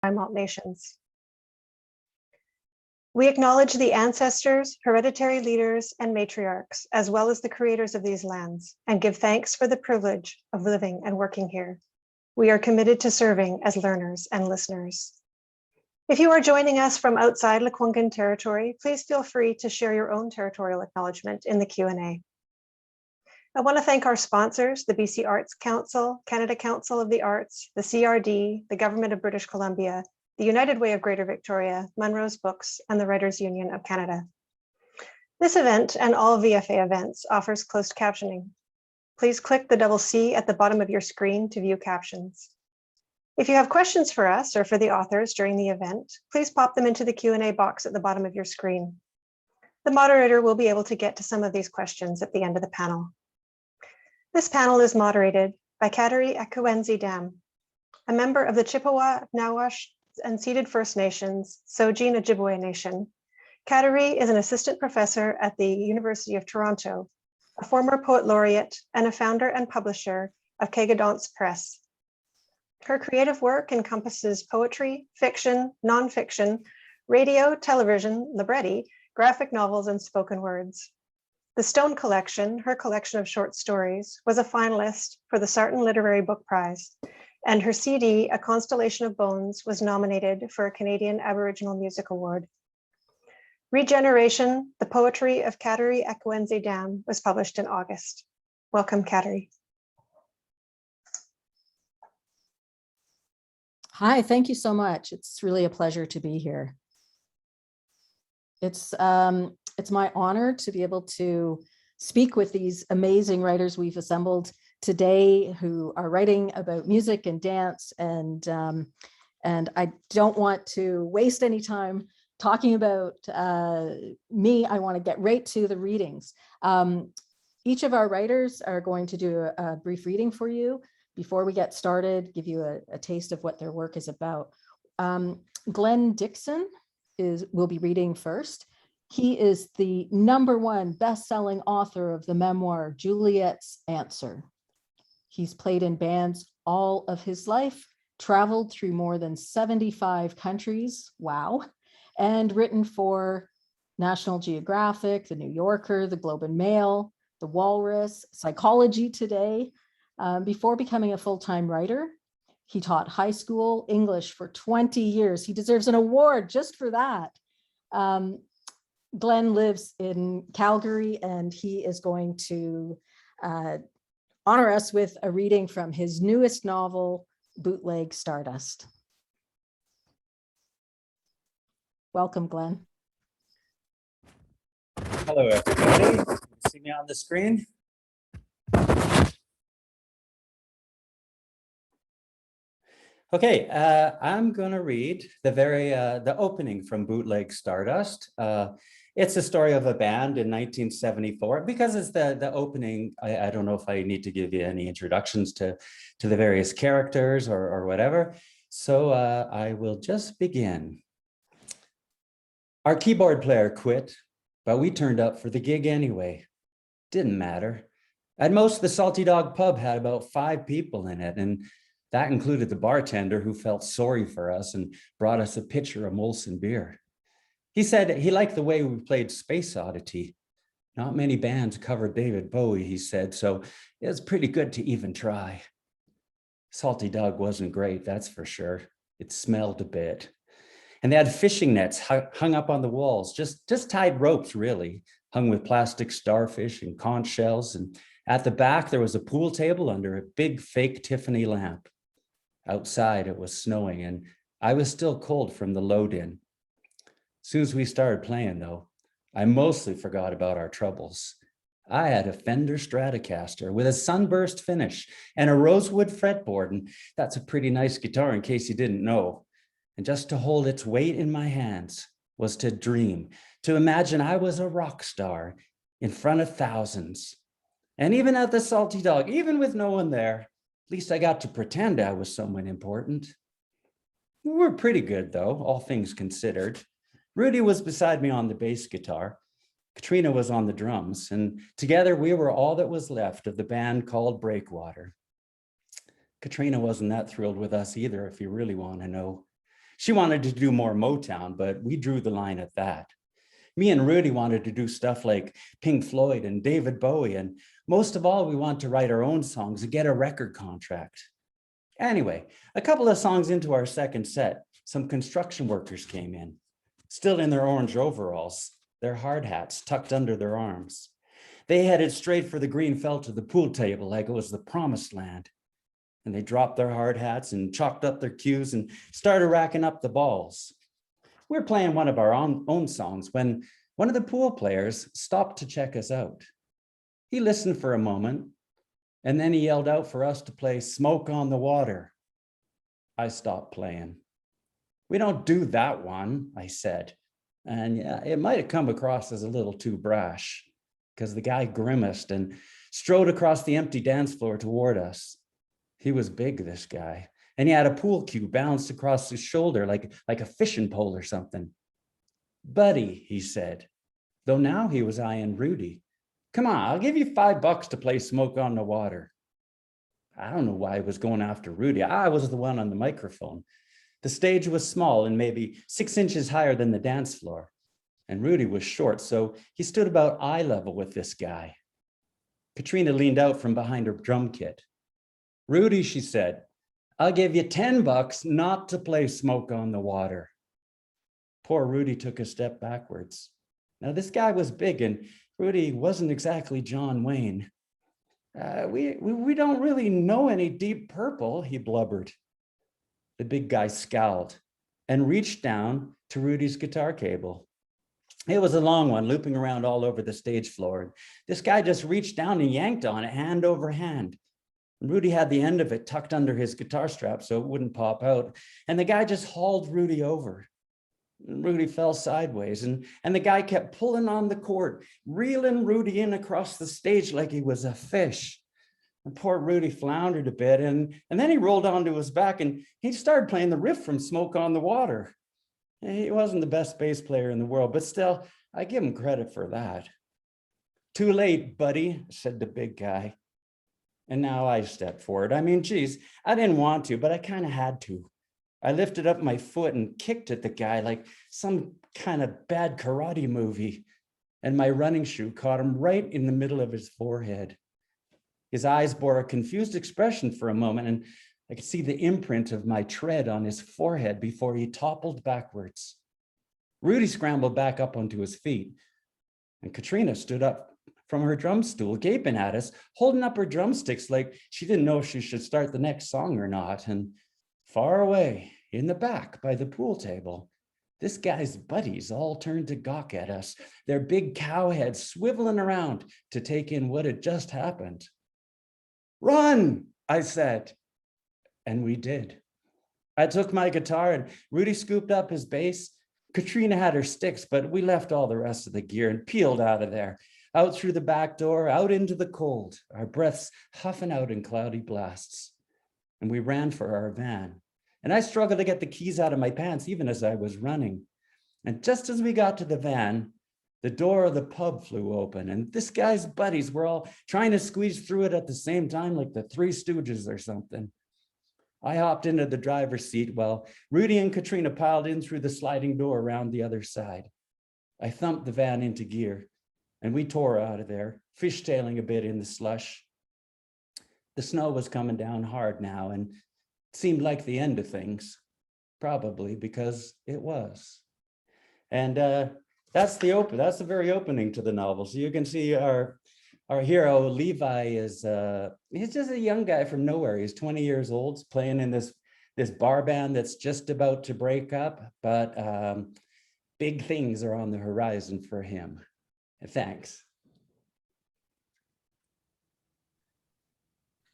Malt nations. We acknowledge the ancestors, hereditary leaders, and matriarchs, as well as the creators of these lands, and give thanks for the privilege of living and working here. We are committed to serving as learners and listeners. If you are joining us from outside Lekwungen territory, please feel free to share your own territorial acknowledgement in the Q&A. I want to thank our sponsors, the BC Arts Council, Canada Council of the Arts, the CRD, the Government of British Columbia, the United Way of Greater Victoria, Munro's Books, and the Writers' Union of Canada. This event and all VFA events offers closed captioning. Please click the double C at the bottom of your screen to view captions. If you have questions for us or for the authors during the event, please pop them into the Q&A box at the bottom of your screen. The moderator will be able to get to some of these questions at the end of the panel. This panel is moderated by Kateri Akuenzi Dam, a member of the Chippewa, Nawash, and Ceded First Nations, Sojin Ojibwe Nation. Kateri is an assistant professor at the University of Toronto, a former poet laureate, and a founder and publisher of Kegadance Press. Her creative work encompasses poetry, fiction, nonfiction, radio, television, libretti, graphic novels, and spoken words. The Stone Collection, her collection of short stories, was a finalist for the Sarton Literary Book Prize, and her CD, A Constellation of Bones, was nominated for a Canadian Aboriginal Music Award. Regeneration, the poetry of Kateri Akuenzi Dam, was published in August. Welcome, Kateri. Hi, thank you so much. It's really a pleasure to be here. It's my honor to be able to speak with these amazing writers we've assembled today who are writing about music and dance, and I don't want to waste any time talking about me. I want to get right to the readings. Each of our writers are going to do a brief reading for you before we get started, give you a taste of what their work is about. Glenn Dixon will be reading first. He is the #1 best-selling author of the memoir, Juliet's Answer. He's played in bands all of his life, traveled through more than 75 countries, wow, and written for National Geographic, The New Yorker, The Globe and Mail, The Walrus, Psychology Today. Before becoming a full-time writer, he taught high school English for 20 years. He deserves an award just for that. Glenn lives in Calgary, and he is going to honor us with a reading from his newest novel, Bootleg Stardust. Welcome, Glenn. Hello, everybody. Can you see me on the screen? Okay, I'm going to read the opening from Bootleg Stardust. It's a story of a band in 1974. Because it's the opening, I don't know if I need to give you any introductions to the various characters or whatever. So I will just begin. Our keyboard player quit, but we turned up for the gig anyway. Didn't matter. At most, the Salty Dog pub had about 5 people in it, and that included the bartender, who felt sorry for us and brought us a pitcher of Molson beer. He said he liked the way we played Space Oddity. Not many bands covered David Bowie, he said, so it was pretty good to even try. Salty Dog wasn't great, that's for sure. It smelled a bit. And they had fishing nets hung up on the walls, just tied ropes, really, hung with plastic starfish and conch shells. And at the back, there was a pool table under a big fake Tiffany lamp. Outside, it was snowing, and I was still cold from the load-in. As soon as we started playing, though, I mostly forgot about our troubles. I had a Fender Stratocaster with a sunburst finish and a rosewood fretboard, and that's a pretty nice guitar in case you didn't know. And just to hold its weight in my hands was to dream, to imagine I was a rock star in front of thousands. And even at the Salty Dog, even with no one there, at least I got to pretend I was someone important. We were pretty good, though, all things considered. Rudy was beside me on the bass guitar. Katrina was on the drums, and together we were all that was left of the band called Breakwater. Katrina wasn't that thrilled with us either, if you really want to know. She wanted to do more Motown, but we drew the line at that. Me and Rudy wanted to do stuff like Pink Floyd and David Bowie, and most of all, we wanted to write our own songs and get a record contract. Anyway, a couple of songs into our second set, some construction workers came in, still in their orange overalls, their hard hats tucked under their arms. They headed straight for the green felt of the pool table like it was the promised land. And they dropped their hard hats and chalked up their cues and started racking up the balls. We were playing one of our own songs when one of the pool players stopped to check us out. He listened for a moment, and then he yelled out for us to play Smoke on the Water. I stopped playing. We don't do that one, I said. And yeah, it might have come across as a little too brash, because the guy grimaced and strode across the empty dance floor toward us. He was big, this guy, and he had a pool cue balanced across his shoulder like a fishing pole or something. Buddy, he said, though now he was eyeing Rudy. Come on, I'll give you $5 to play Smoke on the Water. I don't know why he was going after Rudy. I was the one on the microphone. The stage was small and maybe 6 inches higher than the dance floor. And Rudy was short, so he stood about eye level with this guy. Katrina leaned out from behind her drum kit. Rudy, she said, I'll give you $10 not to play Smoke on the Water. Poor Rudy took a step backwards. Now this guy was big and Rudy wasn't exactly John Wayne. We don't really know any Deep Purple, he blubbered. The big guy scowled and reached down to Rudy's guitar cable. It was a long one, looping around all over the stage floor. This guy just reached down and yanked on it hand over hand. Rudy had the end of it tucked under his guitar strap so it wouldn't pop out. And the guy just hauled Rudy over. Rudy fell sideways and the guy kept pulling on the cord, reeling Rudy in across the stage like he was a fish. And poor Rudy floundered a bit and then he rolled onto his back and he started playing the riff from Smoke on the Water. He wasn't the best bass player in the world, but still, I give him credit for that. Too late, buddy, said the big guy. And now I stepped forward. I mean, geez, I didn't want to, but I kind of had to. I lifted up my foot and kicked at the guy like some kind of bad karate movie. And my running shoe caught him right in the middle of his forehead. His eyes bore a confused expression for a moment, and I could see the imprint of my tread on his forehead before he toppled backwards. Rudy scrambled back up onto his feet, and Katrina stood up from her drum stool, gaping at us, holding up her drumsticks like she didn't know if she should start the next song or not. And far away in the back by the pool table, this guy's buddies all turned to gawk at us, their big cow heads swiveling around to take in what had just happened. Run, I said, and we did. I took my guitar and Rudy scooped up his bass. Katrina had her sticks, but we left all the rest of the gear and peeled out of there, out through the back door, out into the cold, our breaths huffing out in cloudy blasts. And we ran for our van. And I struggled to get the keys out of my pants even as I was running. And just as we got to the van, the door of the pub flew open and this guy's buddies were all trying to squeeze through it at the same time like the Three Stooges or something. I hopped into the driver's seat while Rudy and Katrina piled in through the sliding door around the other side. I thumped the van into gear and we tore out of there, fishtailing a bit in the slush. The snow was coming down hard now and it seemed like the end of things, probably because it was. And that's the very opening to the novel. So you can see our hero, Levi, he's just a young guy from nowhere. He's 20 years old, playing in this bar band that's just about to break up, but big things are on the horizon for him. Thanks.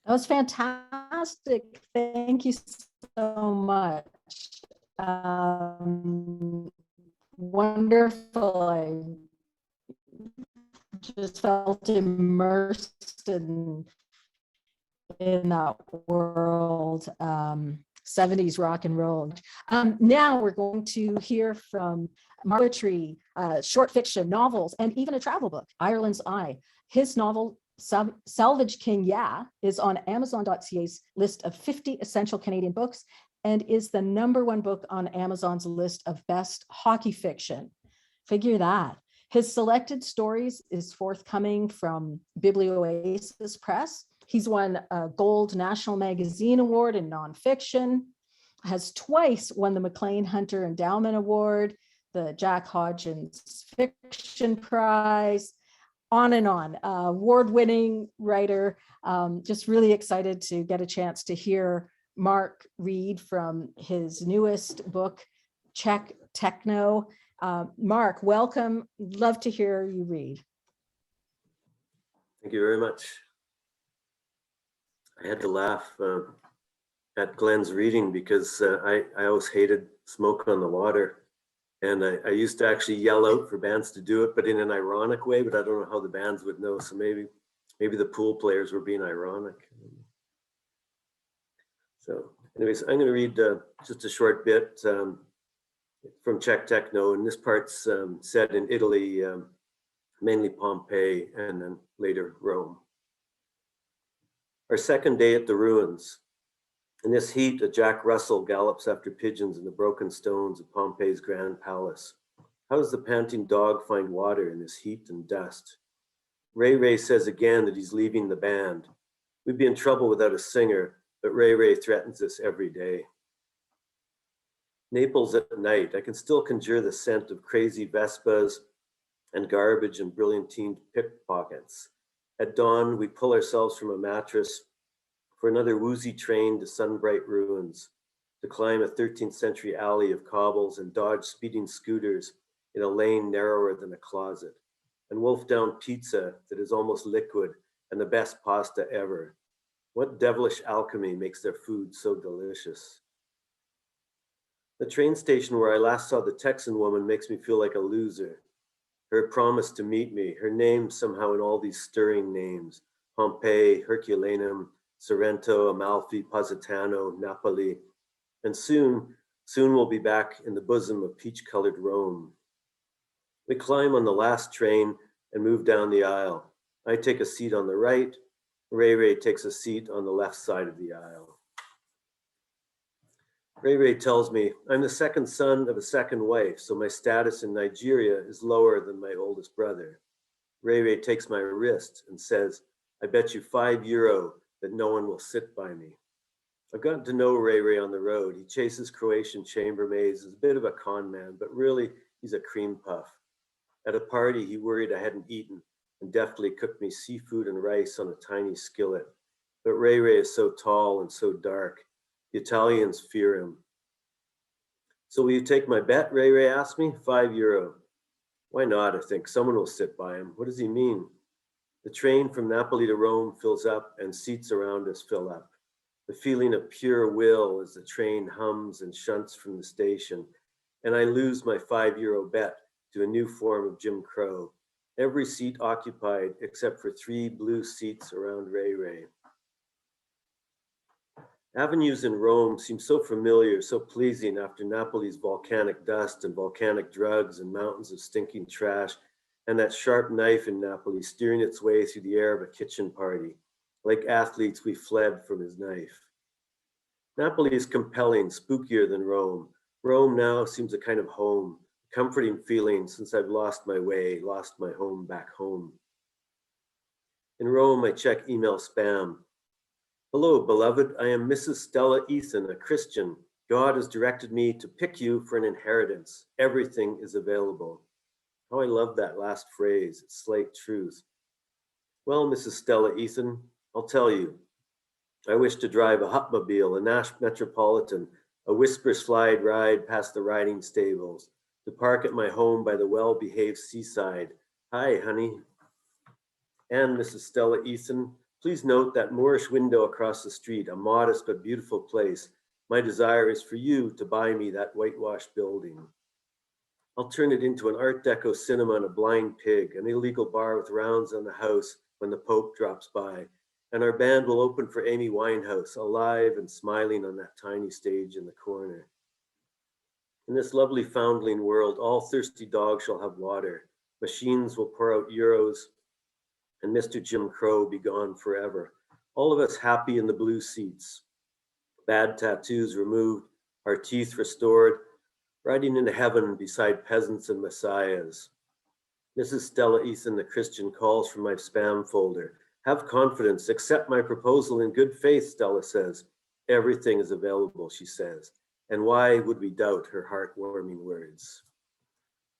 That was fantastic. Thank you so much. Wonderful. I just felt immersed in that world, 70s rock and roll. Now we're going to hear from poetry, short fiction, novels, and even a travel book, Ireland's Eye. His novel, Salvage King Yeah, is on Amazon.ca's list of 50 essential Canadian books. and is the #1 book on Amazon's list of best hockey fiction. Figure that. His selected stories is forthcoming from Biblioasis Press. He's won a Gold National Magazine Award in nonfiction, has twice won the MacLean Hunter Endowment Award, the Jack Hodgins Fiction Prize, on and on. Award-winning writer. Just really excited to get a chance to hear Mark read from his newest book, Czech, Techno. Mark, welcome. Love to hear you read. Thank you very much. I had to laugh at Glenn's reading because I always hated Smoke on the Water. And I used to actually yell out for bands to do it, but in an ironic way, but I don't know how the bands would know. So maybe the pool players were being ironic. So anyways, I'm going to read just a short bit from Czech Techno. And this part's set in Italy, mainly Pompeii and then later Rome. Our second day at the ruins. In this heat, a Jack Russell gallops after pigeons in the broken stones of Pompeii's Grand Palace. How does the panting dog find water in this heat and dust? Ray Ray says again that he's leaving the band. We'd be in trouble without a singer, but Ray Ray threatens us every day. Naples at night, I can still conjure the scent of crazy Vespas and garbage and brilliantine pickpockets. At dawn, we pull ourselves from a mattress for another woozy train to sun-bright ruins, to climb a 13th century alley of cobbles and dodge speeding scooters in a lane narrower than a closet, and wolf down pizza that is almost liquid and the best pasta ever. What devilish alchemy makes their food so delicious? The train station where I last saw the Texan woman makes me feel like a loser. Her promise to meet me, her name somehow in all these stirring names, Pompeii, Herculaneum, Sorrento, Amalfi, Positano, Napoli, and soon we'll be back in the bosom of peach-colored Rome. We climb on the last train and move down the aisle. I take a seat on the right, Ray Ray takes a seat on the left side of the aisle. Ray Ray tells me I'm the second son of a second wife, so my status in Nigeria is lower than my oldest brother. Ray Ray takes my wrist and says, I bet you €5 that no one will sit by me. I've gotten to know Ray Ray on the road. He chases Croatian chambermaids, is a bit of a con man, but really he's a cream puff. At a party, he worried I hadn't eaten and deftly cooked me seafood and rice on a tiny skillet. But Ray Ray is so tall and so dark. The Italians fear him. So will you take my bet? Ray Ray asked me. €5. Why not? I think someone will sit by him. What does he mean? The train from Napoli to Rome fills up and seats around us fill up. The feeling of pure will as the train hums and shunts from the station. And I lose my €5 bet to a new form of Jim Crow. Every seat occupied except for 3 blue seats around Ray Ray. Avenues in Rome seem so familiar, so pleasing after Napoli's volcanic dust and volcanic drugs and mountains of stinking trash, and that sharp knife in Napoli steering its way through the air of a kitchen party. Like athletes, we fled from his knife. Napoli is compelling, spookier than Rome. Rome now seems a kind of home, a comforting feeling since I've lost my way, lost my home back home. In Rome, I check email spam. Hello, beloved. I am Mrs. Stella Ethan, a Christian. God has directed me to pick you for an inheritance. Everything is available. Oh, I love that last phrase. It's slate truth. Well, Mrs. Stella Ethan, I'll tell you. I wish to drive a Hupmobile, a Nash Metropolitan, a whisper slide ride past the riding stables, to park at my home by the well-behaved seaside. Hi, honey. And Mrs. Stella Ethan, please note that Moorish window across the street, a modest but beautiful place. My desire is for you to buy me that whitewashed building. I'll turn it into an Art Deco cinema and a blind pig, an illegal bar with rounds on the house when the Pope drops by. And our band will open for Amy Winehouse, alive and smiling on that tiny stage in the corner. In this lovely foundling world, all thirsty dogs shall have water. Machines will pour out euros, and Mr. Jim Crow be gone forever. All of us happy in the blue seats. Bad tattoos removed, our teeth restored, riding into heaven beside peasants and messiahs. Mrs. Stella Ethan, the Christian calls from my spam folder. Have confidence, accept my proposal in good faith, Stella says. Everything is available, she says. And why would we doubt her heartwarming words?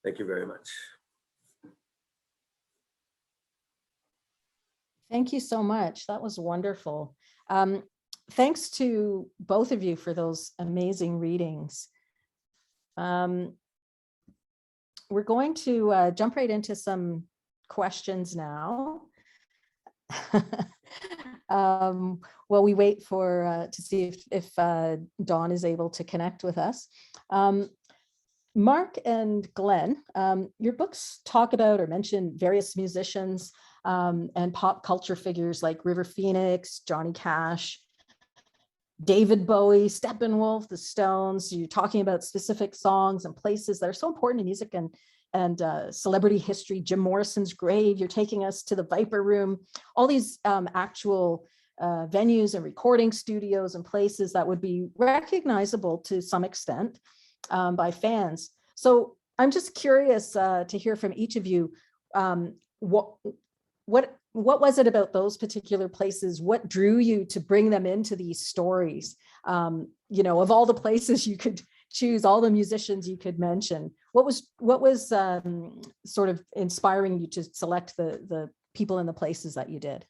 Thank you very much. Thank you so much. That was wonderful. Thanks to both of you for those amazing readings. We're going to jump right into some questions now. While we wait for to see if Dawn is able to connect with us. Mark and Glenn, your books talk about or mention various musicians and pop culture figures like River Phoenix, Johnny Cash, David Bowie, Steppenwolf, the Stones. You're talking about specific songs and places that are so important in music and celebrity history. Jim Morrison's grave. You're taking us to the Viper Room. All these actual venues and recording studios and places that would be recognizable to some extent by fans. So I'm just curious to hear from each of you. What was it about those particular places? What drew you to bring them into these stories? You know, of all the places you could choose, all the musicians you could mention, what was sort of inspiring you to select the people and the places that you did?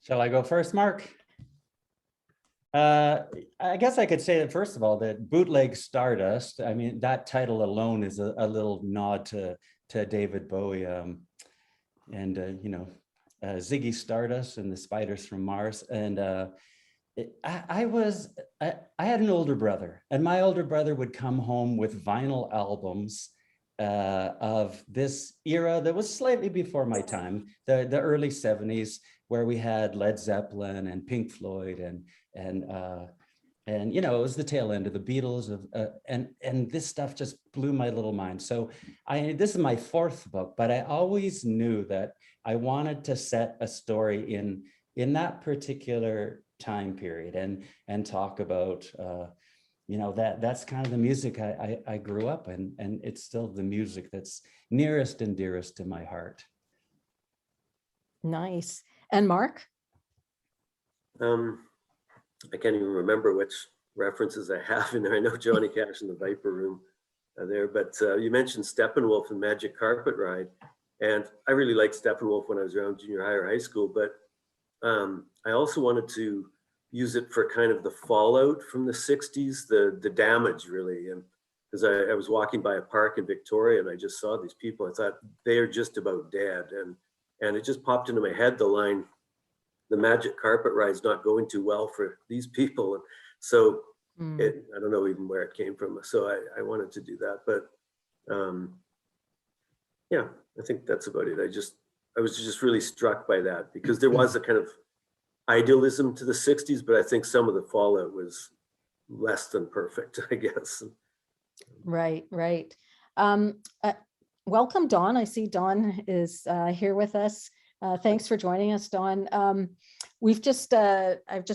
Shall I go first, Mark? I guess I could say that, first of all, that Bootleg Stardust, I mean, that title alone is a little nod to David Bowie and you know, Ziggy Stardust and the Spiders from Mars. And I had an older brother, and my older brother would come home with vinyl albums of this era that was slightly before my time, the early 70s, where we had Led Zeppelin and Pink Floyd and you know, it was the tail end of the Beatles and this stuff just blew my little mind. So this is my fourth book, but I always knew that I wanted to set a story in that particular time period and talk about you know, that's kind of the music I grew up in, and it's still the music that's nearest and dearest to my heart. Nice. And Mark? I can't even remember which references I have in there. I know Johnny Cash in the Viper Room there, but you mentioned Steppenwolf and Magic Carpet Ride. And I really liked Steppenwolf when I was around junior high or high school, but I also wanted to use it for kind of the fallout from the 60s, the damage really. And because I was walking by a park in Victoria and I just saw these people, I thought they are just about dead. And it just popped into my head, the line, the Magic Carpet Ride's not going too well for these people. And so I don't know even where it came from. So I wanted to do that, but yeah, I think that's about it. I was just really struck by that because there was a kind of idealism to the 60s, but I think some of the fallout was less than perfect, I guess. Right. Welcome, Dawn. I see Dawn is here with us. Thanks for joining us, Dawn. I've just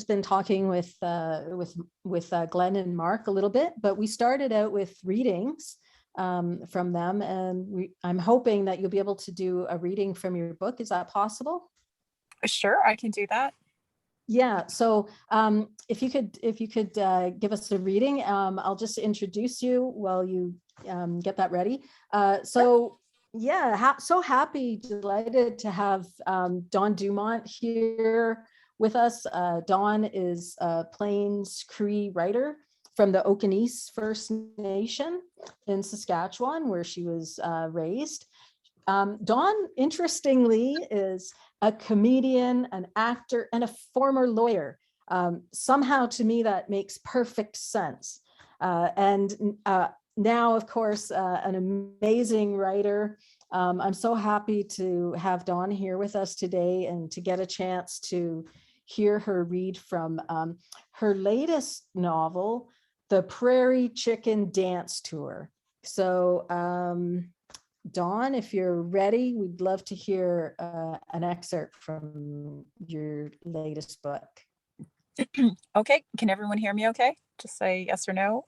been talking with Glenn and Mark a little bit, but we started out with readings from them, and I'm hoping that you'll be able to do a reading from your book. Is that possible? Sure, I can do that. Yeah, so if you could give us a reading, I'll just introduce you while you get that ready. So yeah, so happy, delighted to have Dawn Dumont here with us. Dawn is a Plains Cree writer from the Okanese First Nation in Saskatchewan, where she was raised. Dawn, interestingly, is a comedian, an actor, and a former lawyer. Somehow, to me, that makes perfect sense. And now, of course, an amazing writer. I'm so happy to have Dawn here with us today and to get a chance to hear her read from her latest novel, The Prairie Chicken Dance Tour. So, Dawn, if you're ready, we'd love to hear an excerpt from your latest book. Okay, can everyone hear me okay? Just say yes or no.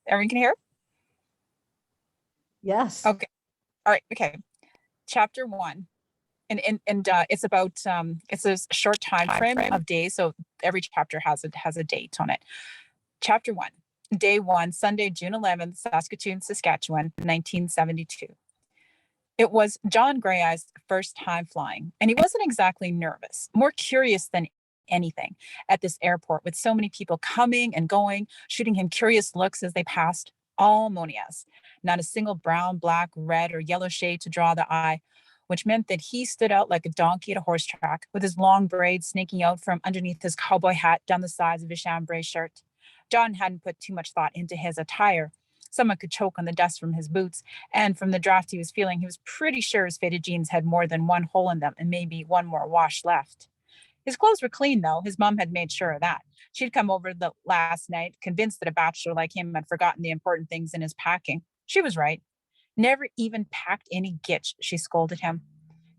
Everyone can hear? Yes. Okay. All right. Okay. Chapter 1. And it's about it's a short time frame of days. So every chapter has a date on it. Chapter 1. Day 1, Sunday, June 11th, Saskatoon, Saskatchewan, 1972. It was John Greyeyes' first time flying, and he wasn't exactly nervous, more curious than anything at this airport with so many people coming and going, shooting him curious looks as they passed, all monias, not a single brown, black, red, or yellow shade to draw the eye, which meant that he stood out like a donkey at a horse track with his long braids snaking out from underneath his cowboy hat down the sides of his chambray shirt. John hadn't put too much thought into his attire. Someone could choke on the dust from his boots, and from the draft he was feeling, he was pretty sure his faded jeans had more than one hole in them and maybe one more wash left. His clothes were clean, though. His mom had made sure of that. She'd come over the last night, convinced that a bachelor like him had forgotten the important things in his packing. She was right. Never even packed any gitch, she scolded him.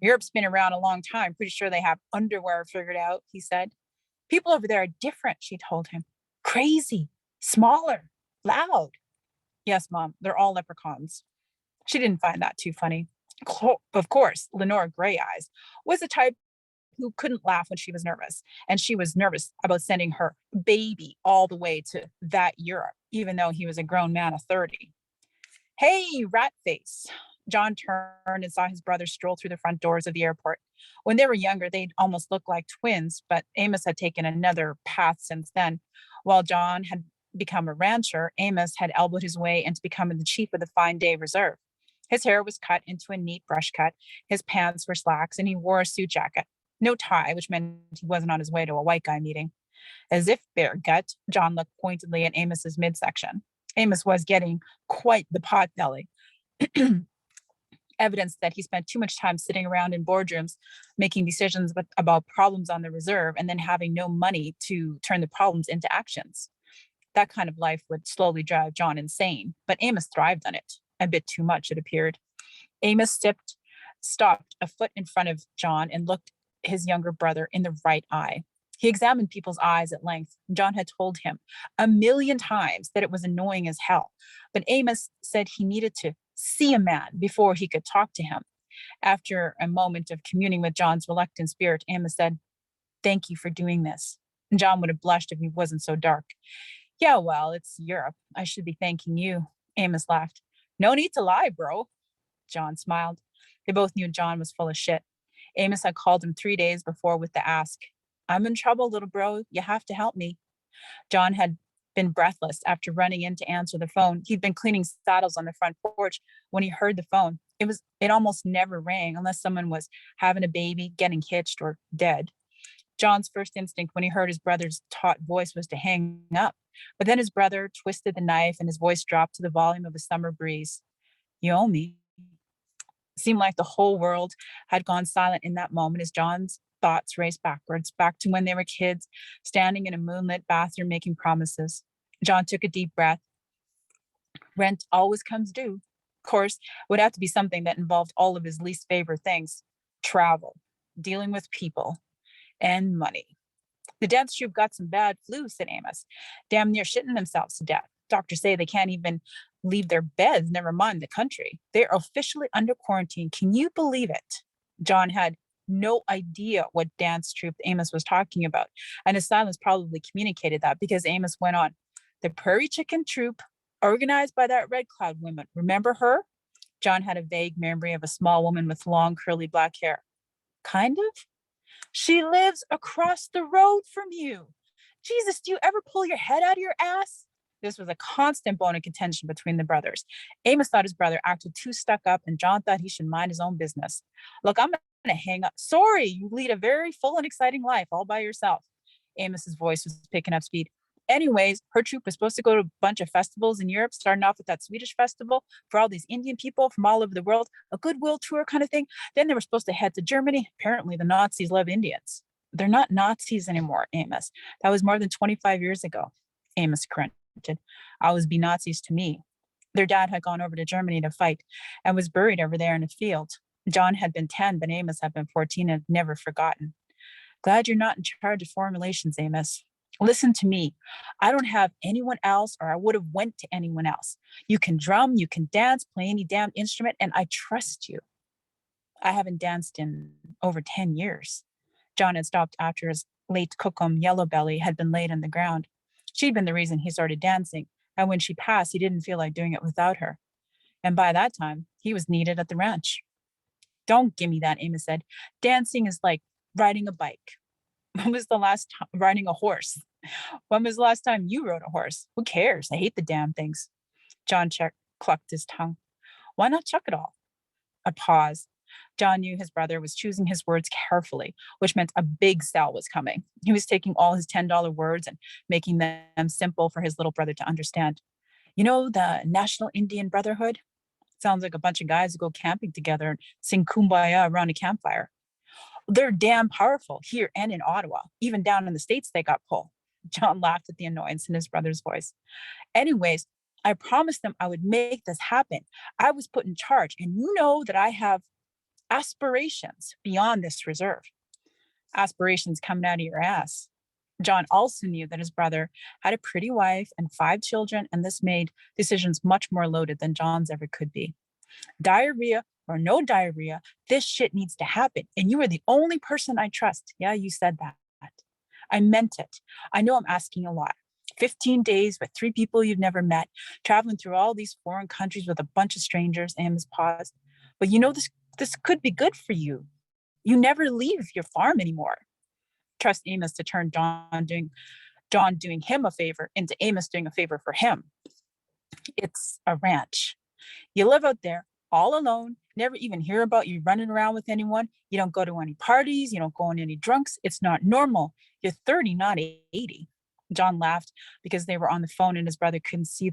Europe's been around a long time. Pretty sure they have underwear figured out, he said. People over there are different, she told him. Crazy, smaller, loud. Yes, Mom, they're all leprechauns. She didn't find that too funny. Of course, Lenore Greyeyes was the type who couldn't laugh when she was nervous. And she was nervous about sending her baby all the way to that Europe, even though he was a grown man of 30. Hey, rat face. John turned and saw his brother stroll through the front doors of the airport. When they were younger, they'd almost looked like twins, but Amos had taken another path since then. While John had become a rancher, Amos had elbowed his way into becoming the chief of the Fine Day Reserve. His hair was cut into a neat brush cut, his pants were slacks, and he wore a suit jacket. No tie, which meant he wasn't on his way to a white guy meeting. As if bare gut, John looked pointedly at Amos's midsection. Amos was getting quite the pot belly. Evidence that he spent too much time sitting around in boardrooms making decisions about problems on the reserve and then having no money to turn the problems into actions. That kind of life would slowly drive John insane, but Amos thrived on it. A bit too much, it appeared. Amos stopped a foot in front of John and looked his younger brother in the right eye. He examined people's eyes at length. John had told him 1,000,000 times that it was annoying as hell, but Amos said he needed to see a man before he could talk to him. After a moment of communing with John's reluctant spirit, Amos said, "Thank you for doing this." And John would have blushed if he wasn't so dark. "Yeah, well, it's Europe. I should be thanking you." Amos laughed. "No need to lie, bro." John smiled. They both knew John was full of shit. Amos had called him 3 days before with the ask, "I'm in trouble, little bro. You have to help me." John had been breathless after running in to answer the phone. He'd been cleaning saddles on the front porch when he heard the phone. It almost never rang unless someone was having a baby, getting hitched, or dead. John's first instinct when he heard his brother's taut voice was to hang up. But then his brother twisted the knife and his voice dropped to the volume of a summer breeze. "You owe me." It seemed like the whole world had gone silent in that moment as John's thoughts raced backwards, back to when they were kids, standing in a moonlit bathroom making promises. John took a deep breath. Rent always comes due. Of course, it would have to be something that involved all of his least favorite things: travel, dealing with people, and money. "The dance troupe got some bad flu," said Amos. "Damn near shitting themselves to death. Doctors say they can't even leave their beds, never mind the country. They're officially under quarantine. Can you believe it?" John had no idea what dance troupe Amos was talking about, and his silence probably communicated that, because Amos went on. "The Prairie Chicken Troupe, organized by that Red Cloud woman. Remember her?" John had a vague memory of a small woman with long, curly black hair. "Kind of." "She lives across the road from you. Jesus, do you ever pull your head out of your ass?" This was a constant bone of contention between the brothers. Amos thought his brother acted too stuck up, and John thought he should mind his own business. "Look, I'm going to hang up. Sorry, you lead a very full and exciting life all by yourself." Amos's voice was picking up speed. "Anyways, her troupe was supposed to go to a bunch of festivals in Europe, starting off with that Swedish festival for all these Indian people from all over the world, a goodwill tour kind of thing. Then they were supposed to head to Germany. Apparently, the Nazis love Indians." "They're not Nazis anymore, Amos. That was more than 25 years ago." Amos grunted. "Always be Nazis to me." Their dad had gone over to Germany to fight and was buried over there in a field. John had been 10, but Amos had been 14 and had never forgotten. "Glad you're not in charge of foreign relations, Amos." Listen to me. I don't have anyone else, or I would have went to anyone else. You can drum, you can dance, play any damn instrument, and I trust you. I haven't danced in over 10 years. John had stopped after his late cookum Yellow Belly had been laid on the ground. She'd been the reason he started dancing, and when she passed, he didn't feel like doing it without her. And by that time, he was needed at the ranch. Don't give me that, Amos said. Dancing is like riding a bike. When was the last time riding a horse? When was the last time you rode a horse? Who cares? I hate the damn things. John clucked his tongue. Why not chuck it all? A pause. John knew his brother was choosing his words carefully, which meant a big sell was coming. He was taking all his $10 words and making them simple for his little brother to understand. You know, the National Indian Brotherhood? Sounds like a bunch of guys who go camping together and sing kumbaya around a campfire. They're damn powerful here and in Ottawa. Even down in the States, they got pull. John laughed at the annoyance in his brother's voice. Anyways, I promised them I would make this happen. I was put in charge, and you know that I have aspirations beyond this reserve. Aspirations coming out of your ass. John also knew that his brother had a pretty wife and 5 children, and this made decisions much more loaded than John's ever could be. Diarrhea or no diarrhea, this shit needs to happen. And you are the only person I trust. Yeah, you said that. I meant it. I know I'm asking a lot. 15 days with 3 people you've never met, traveling through all these foreign countries with a bunch of strangers. Amos paused. But you know, this could be good for you. You never leave your farm anymore. Trust Amos to turn John doing him a favor into Amos doing a favor for him. It's a ranch. You live out there all alone, never even hear about you running around with anyone. You don't go to any parties. You don't go on any drunks. It's not normal. You're 30, not 80. John laughed because they were on the phone and his brother couldn't see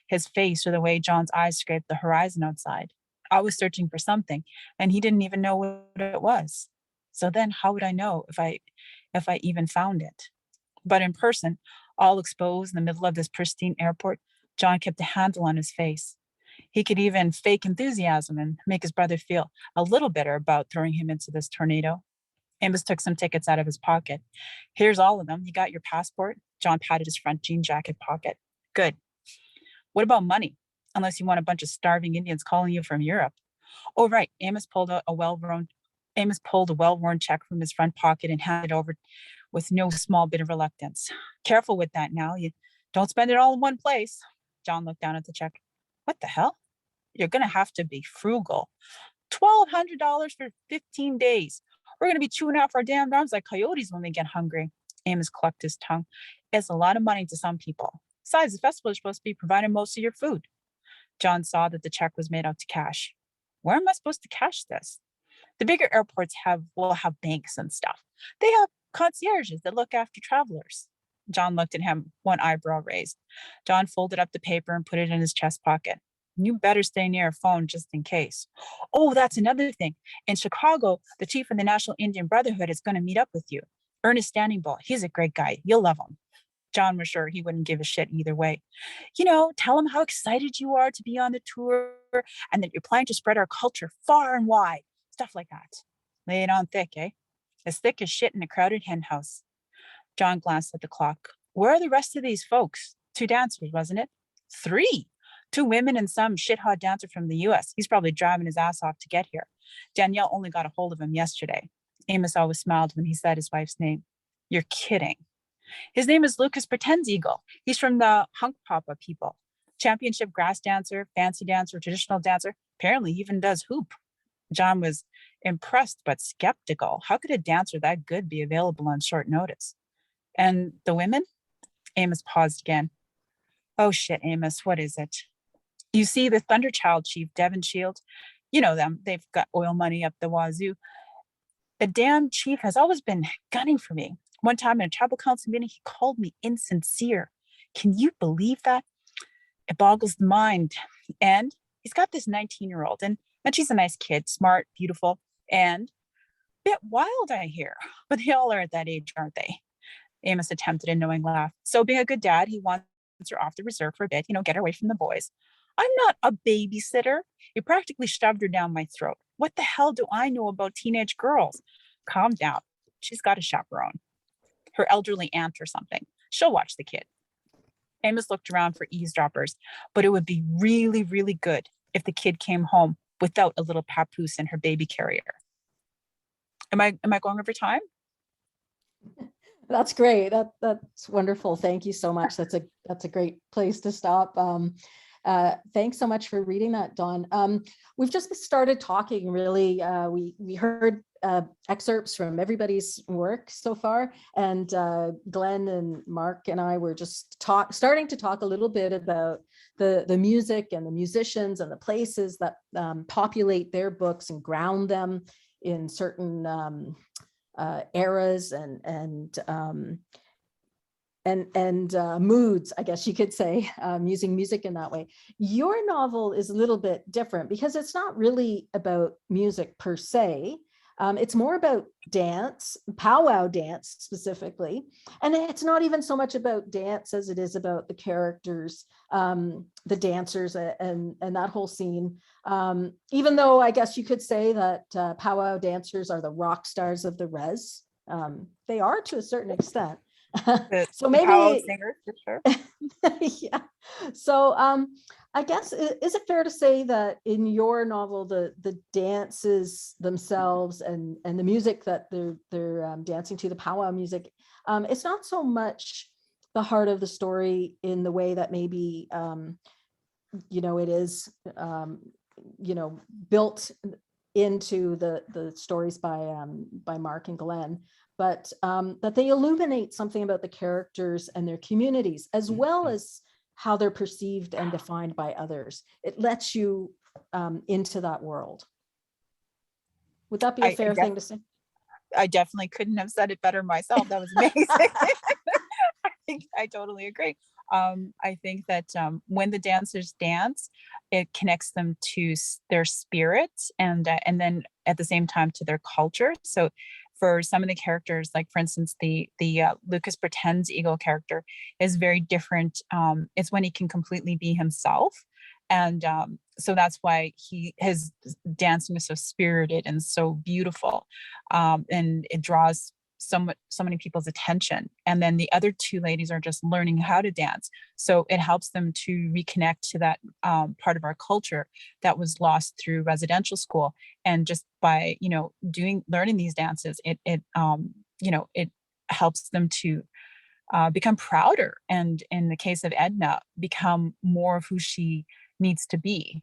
his face or the way John's eyes scraped the horizon outside. I was searching for something and he didn't even know what it was. So then how would I know if I even found it? But in person, all exposed in the middle of this pristine airport, John kept a handle on his face. He could even fake enthusiasm and make his brother feel a little better about throwing him into this tornado. Amos took some tickets out of his pocket. Here's all of them. You got your passport? John patted his front jean jacket pocket. Good. What about money? Unless you want a bunch of starving Indians calling you from Europe. Oh, right. Amos pulled a well-worn check from his front pocket and handed it over with no small bit of reluctance. Careful with that now. You don't spend it all in one place. John looked down at the check. What the hell? You're going to have to be frugal. $1,200 for 15 days. We're going to be chewing out our damn arms like coyotes when we get hungry. Amos clucked his tongue. It's a lot of money to some people. Besides, the festival is supposed to be providing most of your food. John saw that the check was made out to cash. Where am I supposed to cash this? The bigger airports will have banks and stuff. They have concierges that look after travelers. John looked at him, one eyebrow raised. John folded up the paper and put it in his chest pocket. You better stay near a phone just in case. Oh, that's another thing. In Chicago, the chief of the National Indian Brotherhood is going to meet up with you. Ernest Standing Bull. He's a great guy. You'll love him. John was sure he wouldn't give a shit either way. You know, tell him how excited you are to be on the tour and that you're planning to spread our culture far and wide. Stuff like that. Lay it on thick, eh? As thick as shit in a crowded hen house. John glanced at the clock. Where are the rest of these folks? 2 dancers, wasn't it? 3. 2 women and some shit-hot dancer from the US. He's probably driving his ass off to get here. Danielle only got a hold of him yesterday. Amos always smiled when he said his wife's name. You're kidding. His name is Lucas Pretends Eagle. He's from the Hunk Papa people. Championship grass dancer, fancy dancer, traditional dancer. Apparently he even does hoop. John was impressed but skeptical. How could a dancer that good be available on short notice? And the women? Amos paused again. Oh shit, Amos, what is it? You see, the Thunderchild chief, Devon Shield, you know them. They've got oil money up the wazoo. The damn chief has always been gunning for me. One time in a tribal council meeting, he called me insincere. Can you believe that? It boggles the mind. And he's got this 19-year-old, and she's a nice kid, smart, beautiful, and a bit wild, I hear. But they all are at that age, aren't they? Amos attempted a knowing laugh. So being a good dad, he wants her off the reserve for a bit, get her away from the boys. I'm not a babysitter. You practically shoved her down my throat. What the hell do I know about teenage girls? Calm down. She's got a chaperone. Her elderly aunt or something. she'll watch the kid. Amos looked around for eavesdroppers, but it would be really, really good if the kid came home without a little papoose in her baby carrier. Am I going over time? That's great. That's wonderful. Thank you so much. That's a great place to stop. Thanks so much for reading that, Dawn. We've just started talking, really. We heard excerpts from everybody's work so far, and Glenn and Mark and I were just starting to talk a little bit about the music and the musicians and the places that populate their books and ground them in certain eras and moods, I guess you could say, using music in that way. Your novel is a little bit different because it's not really about music per se. It's more about dance, powwow dance specifically. And it's not even so much about dance as it is about the characters, the dancers and that whole scene. Even though I guess you could say that powwow dancers are the rock stars of the res. They are to a certain extent. So maybe singers, for sure. Yeah. So I guess, is it fair to say that in your novel, the dances themselves and the music that they're dancing to, the powwow music, it's not so much the heart of the story in the way that maybe it is built into the stories by Mark and Glenn, but that they illuminate something about the characters and their communities, as well as how they're perceived and defined by others. It lets you into that world. Would that be a fair thing to say? I definitely couldn't have said it better myself. That was amazing. I totally agree. I think that when the dancers dance, it connects them to their spirits and then at the same time to their culture. So for some of the characters, like for instance, the Lucas Pretends Eagle character is very different. It's when he can completely be himself. And so that's why his dancing is so spirited and so beautiful. And it draws so many people's attention. And then the other two ladies are just learning how to dance. So it helps them to reconnect to that part of our culture that was lost through residential school. And just by, learning these dances, it helps them to become prouder. And in the case of Edna, become more of who she needs to be.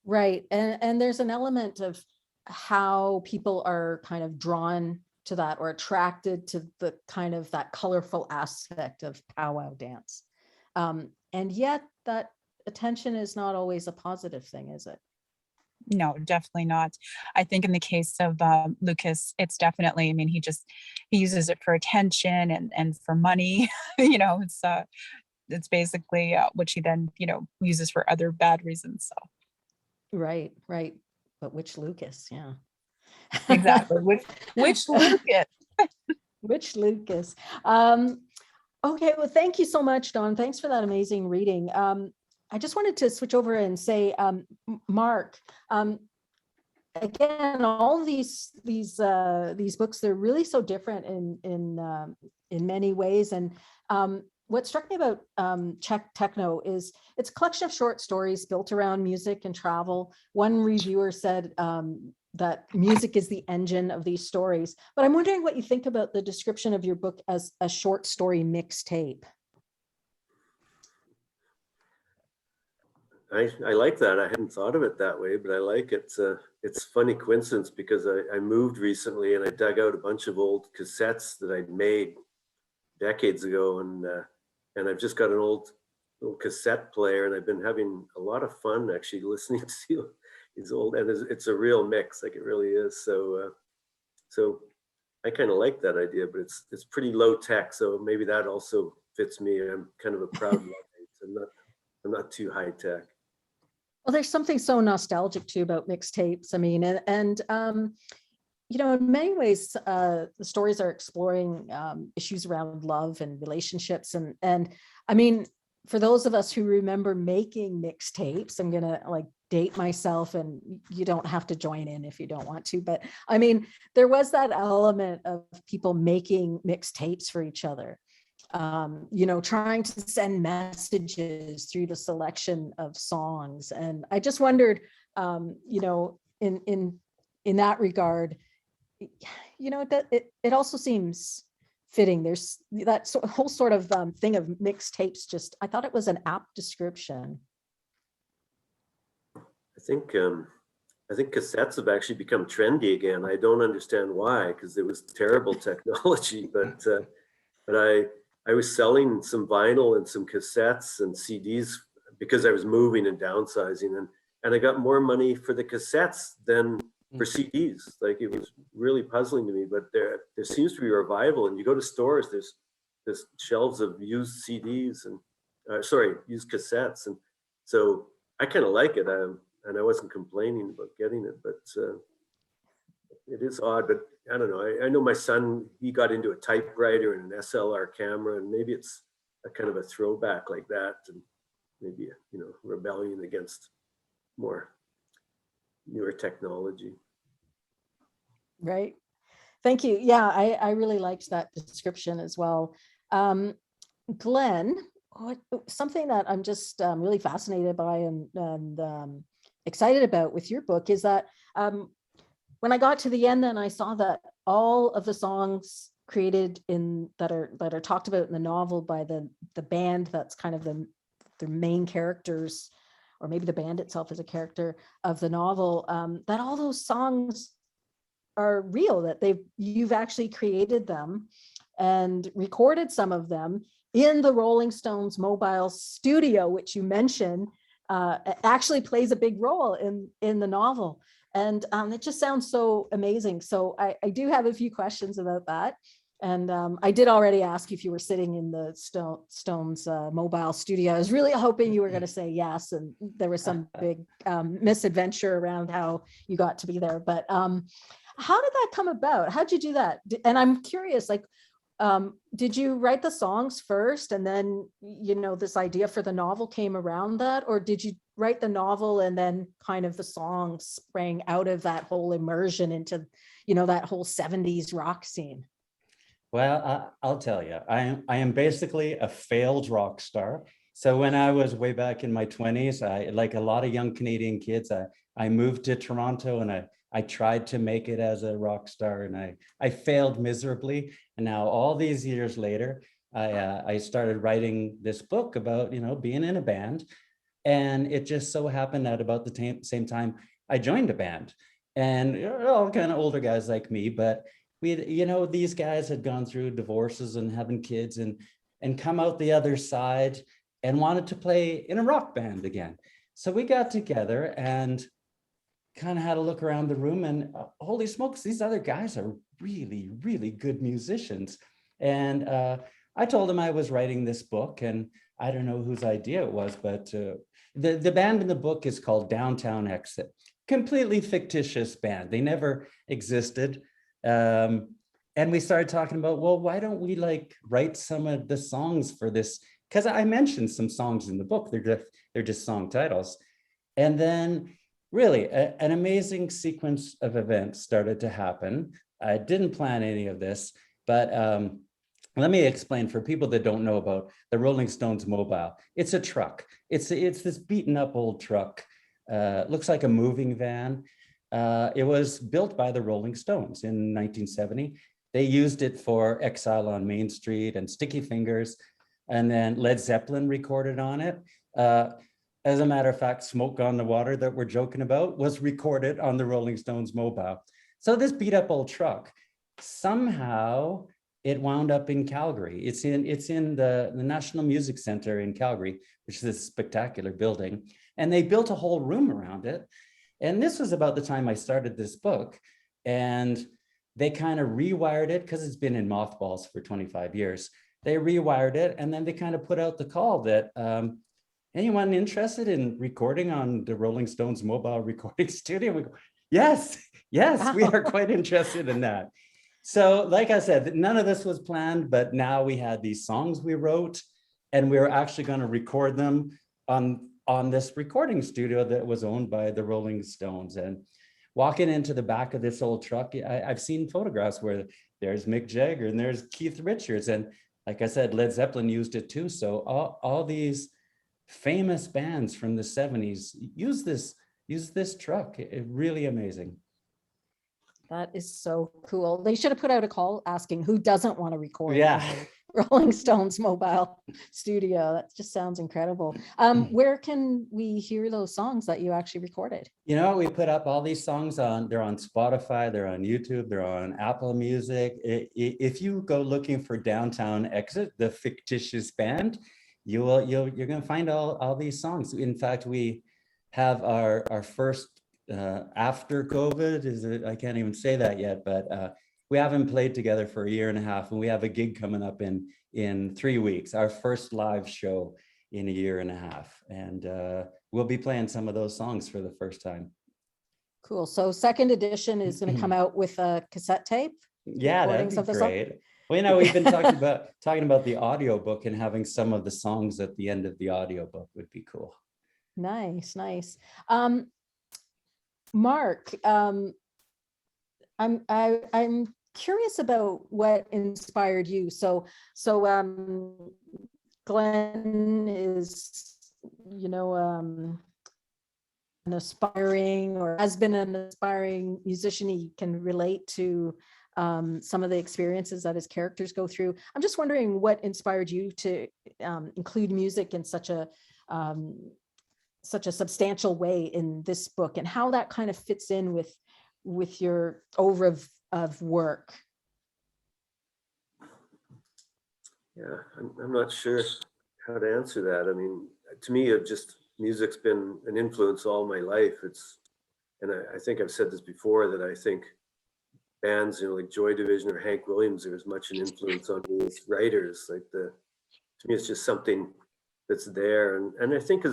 Right. And there's an element of how people are kind of drawn to that or attracted to the kind of that colorful aspect of powwow dance. And yet that attention is not always a positive thing, is it? No, definitely not. I think in the case of Lucas, it's definitely, he uses it for attention and for money. It's basically what she then, uses for other bad reasons. So. Right. But which Lucas? Yeah. Exactly. Which Lucas? Which Lucas? Okay. Well, thank you so much, Dawn. Thanks for that amazing reading. I just wanted to switch over and say, Mark, again, all of these books, they're really so different in many ways. And what struck me about Czech Techno is it's a collection of short stories built around music and travel. One reviewer said that music is the engine of these stories. But I'm wondering what you think about the description of your book as a short story mixtape. I like that. I hadn't thought of it that way, but I like it. It's a funny coincidence because I moved recently and I dug out a bunch of old cassettes that I'd made decades ago, and I've just got an old little cassette player, and I've been having a lot of fun actually listening to these old, and it's a real mix, like it really is. So I kind of like that idea, but it's pretty low tech, so maybe that also fits me. I'm kind of a proud Luddite. I'm not too high tech. Well, there's something so nostalgic too about mixtapes. In many ways, the stories are exploring issues around love and relationships. And for those of us who remember making mixtapes, I'm going to date myself, and you don't have to join in if you don't want to. But there was that element of people making mixtapes for each other. you know, trying to send messages through the selection of songs. And I just wondered, you know, in that regard, you know, that it also seems fitting. There's that whole sort of thing of mixtapes. Just, I thought it was an apt description. I think cassettes have actually become trendy again. I don't understand why, because it was terrible technology, but I was selling some vinyl and some cassettes and CDs because I was moving and downsizing, and I got more money for the cassettes than for CDs. Like, it was really puzzling to me, but there seems to be a revival, and you go to stores, there's shelves of used CDs and used cassettes, and so I kind of like it. And I wasn't complaining about getting it, but it is odd. But I don't know. I know my son, he got into a typewriter and an SLR camera, and maybe it's a kind of a throwback like that, and maybe a, you know, rebellion against more newer technology. Right. Thank you. Yeah, I really liked that description as well. Glenn, something that I'm just really fascinated by and excited about with your book is that when I got to the end, then I saw that all of the songs created that are talked about in the novel by the band, that's kind of the main characters, or maybe the band itself is a character of the novel, that all those songs are real, that you've actually created them and recorded some of them in the Rolling Stones mobile studio, which you mentioned actually plays a big role in the novel. And it just sounds so amazing. So I do have a few questions about that. And I did already ask if you were sitting in the Stones mobile studio. I was really hoping you were going to say yes, and there was some big misadventure around how you got to be there. But how did that come about? How'd you do that? And I'm curious, like, did you write the songs first and then, you know, this idea for the novel came around that? Or did you write the novel and then kind of the songs sprang out of that whole immersion into, you know, that whole 70s rock scene? Well, I'll tell you, I am basically a failed rock star. So when I was way back in my 20s, like a lot of young Canadian kids, I moved to Toronto and I tried to make it as a rock star, and I failed miserably. And now all these years later, I started writing this book about, you know, being in a band. And it just so happened that about the same time I joined a band, and all kind of older guys like me, but you know, these guys had gone through divorces and having kids and come out the other side and wanted to play in a rock band again. So we got together and kind of had a look around the room, and holy smokes, these other guys are really, really good musicians. And I told them I was writing this book, and I don't know whose idea it was, but the band in the book is called Downtown Exit. Completely fictitious band. They never existed. And we started talking about, well, why don't we like write some of the songs for this? Because I mentioned some songs in the book. They're just song titles. And then really an amazing sequence of events started to happen. I didn't plan any of this, but let me explain for people that don't know about the Rolling Stones mobile. It's a truck. It's this beaten up old truck. Looks like a moving van. It was built by the Rolling Stones in 1970. They used it for Exile on Main Street and Sticky Fingers, and then Led Zeppelin recorded on it. As a matter of fact, Smoke on the Water that we're joking about was recorded on the Rolling Stones mobile. So this beat up old truck, somehow it wound up in Calgary. It's in the National Music Center in Calgary, which is this spectacular building. And they built a whole room around it. And this was about the time I started this book. And they kind of rewired it because it's been in mothballs for 25 years. They rewired it, and then they kind of put out the call that anyone interested in recording on the Rolling Stones mobile recording studio? We go, yes, wow. We are quite interested in that. So like I said, none of this was planned, but now we had these songs we wrote, and we were actually going to record them on this recording studio that was owned by the Rolling Stones. And walking into the back of this old truck, I've seen photographs where there's Mick Jagger and there's Keith Richards. And like I said, Led Zeppelin used it too. So all these famous bands from the 70s use this truck. Really amazing. That is so cool. They should have put out a call asking who doesn't want to record Yeah. in the Rolling Stones mobile studio. That just sounds incredible. Where can we hear those songs that you actually recorded? You know, we put up all these songs they're on Spotify, they're on YouTube, they're on Apple Music. If you go looking for Downtown Exit, the fictitious band, you're going to find all these songs. In fact, we have our first after COVID, I can't even say that yet, but we haven't played together for a year and a half, and we have a gig coming up in 3 weeks, our first live show in a year and a half. And we'll be playing some of those songs for the first time. Cool. So second edition is going to come out with a cassette tape. Yeah, that'd recordings be of the song? great. Well, you know, we've been talking about the audiobook, and having some of the songs at the end of the audiobook would be cool. Nice. Mark, I'm curious about what inspired you. So Glenn is, an aspiring, or has been an aspiring musician. He can relate to some of the experiences that his characters go through. I'm just wondering what inspired you to include music in such a substantial way in this book, and how that kind of fits in with your over of work. Yeah, I'm not sure how to answer that. I mean, to me, music's been an influence all my life. And I think I've said this before, that I think bands, like Joy Division or Hank Williams, are as much an influence on me as writers. To me, it's just something that's there. And I think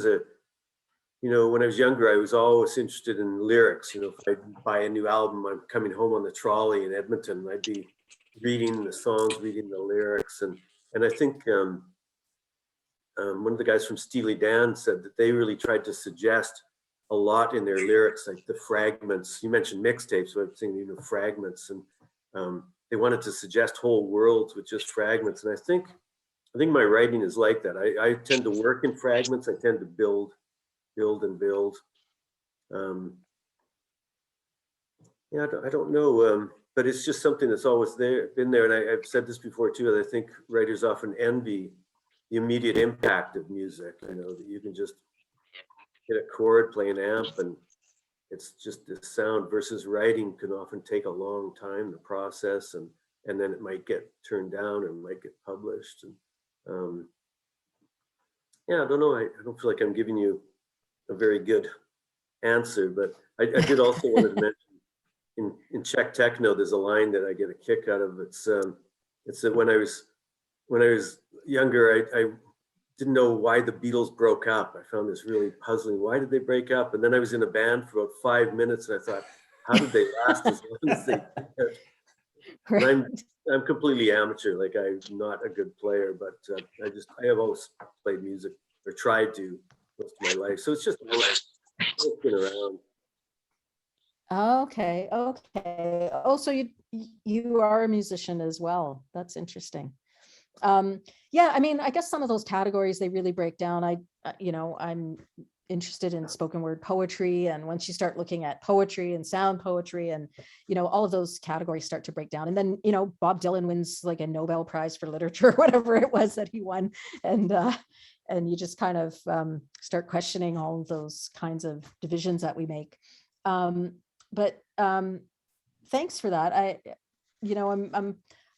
when I was younger, I was always interested in lyrics. If I'd buy a new album, I'm coming home on the trolley in Edmonton, I'd be reading the songs, reading the lyrics. And I think one of the guys from Steely Dan said that they really tried to suggest a lot in their lyrics, like the fragments. You mentioned mixtapes, so I'm saying, fragments. And they wanted to suggest whole worlds with just fragments. And I think my writing is like that. I tend to work in fragments. I tend to build and build. I don't know, but it's just something that's always been there. And I've said this before too, that I think writers often envy the immediate impact of music, that you can just hit a chord, play an amp, and it's just the sound, versus writing can often take a long time to process, and then it might get turned down and might get published. And I don't know. I don't feel like I'm giving you a very good answer, but I did also want to mention in Czech Techno, there's a line that I get a kick out of. It's that when I was younger, I didn't know why the Beatles broke up. I found this really puzzling. Why did they break up? And then I was in a band for about 5 minutes, and I thought, how did they last as long as they did? And I'm completely amateur. Like, I'm not a good player, but I have always played music, or tried to, most of my life. So it's just been around. Okay. Oh, so you are a musician as well. That's interesting. I mean, I guess some of those categories, they really break down. I'm interested in spoken word poetry, and once you start looking at poetry and sound poetry, and all of those categories start to break down. And then Bob Dylan wins like a Nobel Prize for literature, whatever it was that he won, and you just kind of start questioning all of those kinds of divisions that we make. But thanks for that.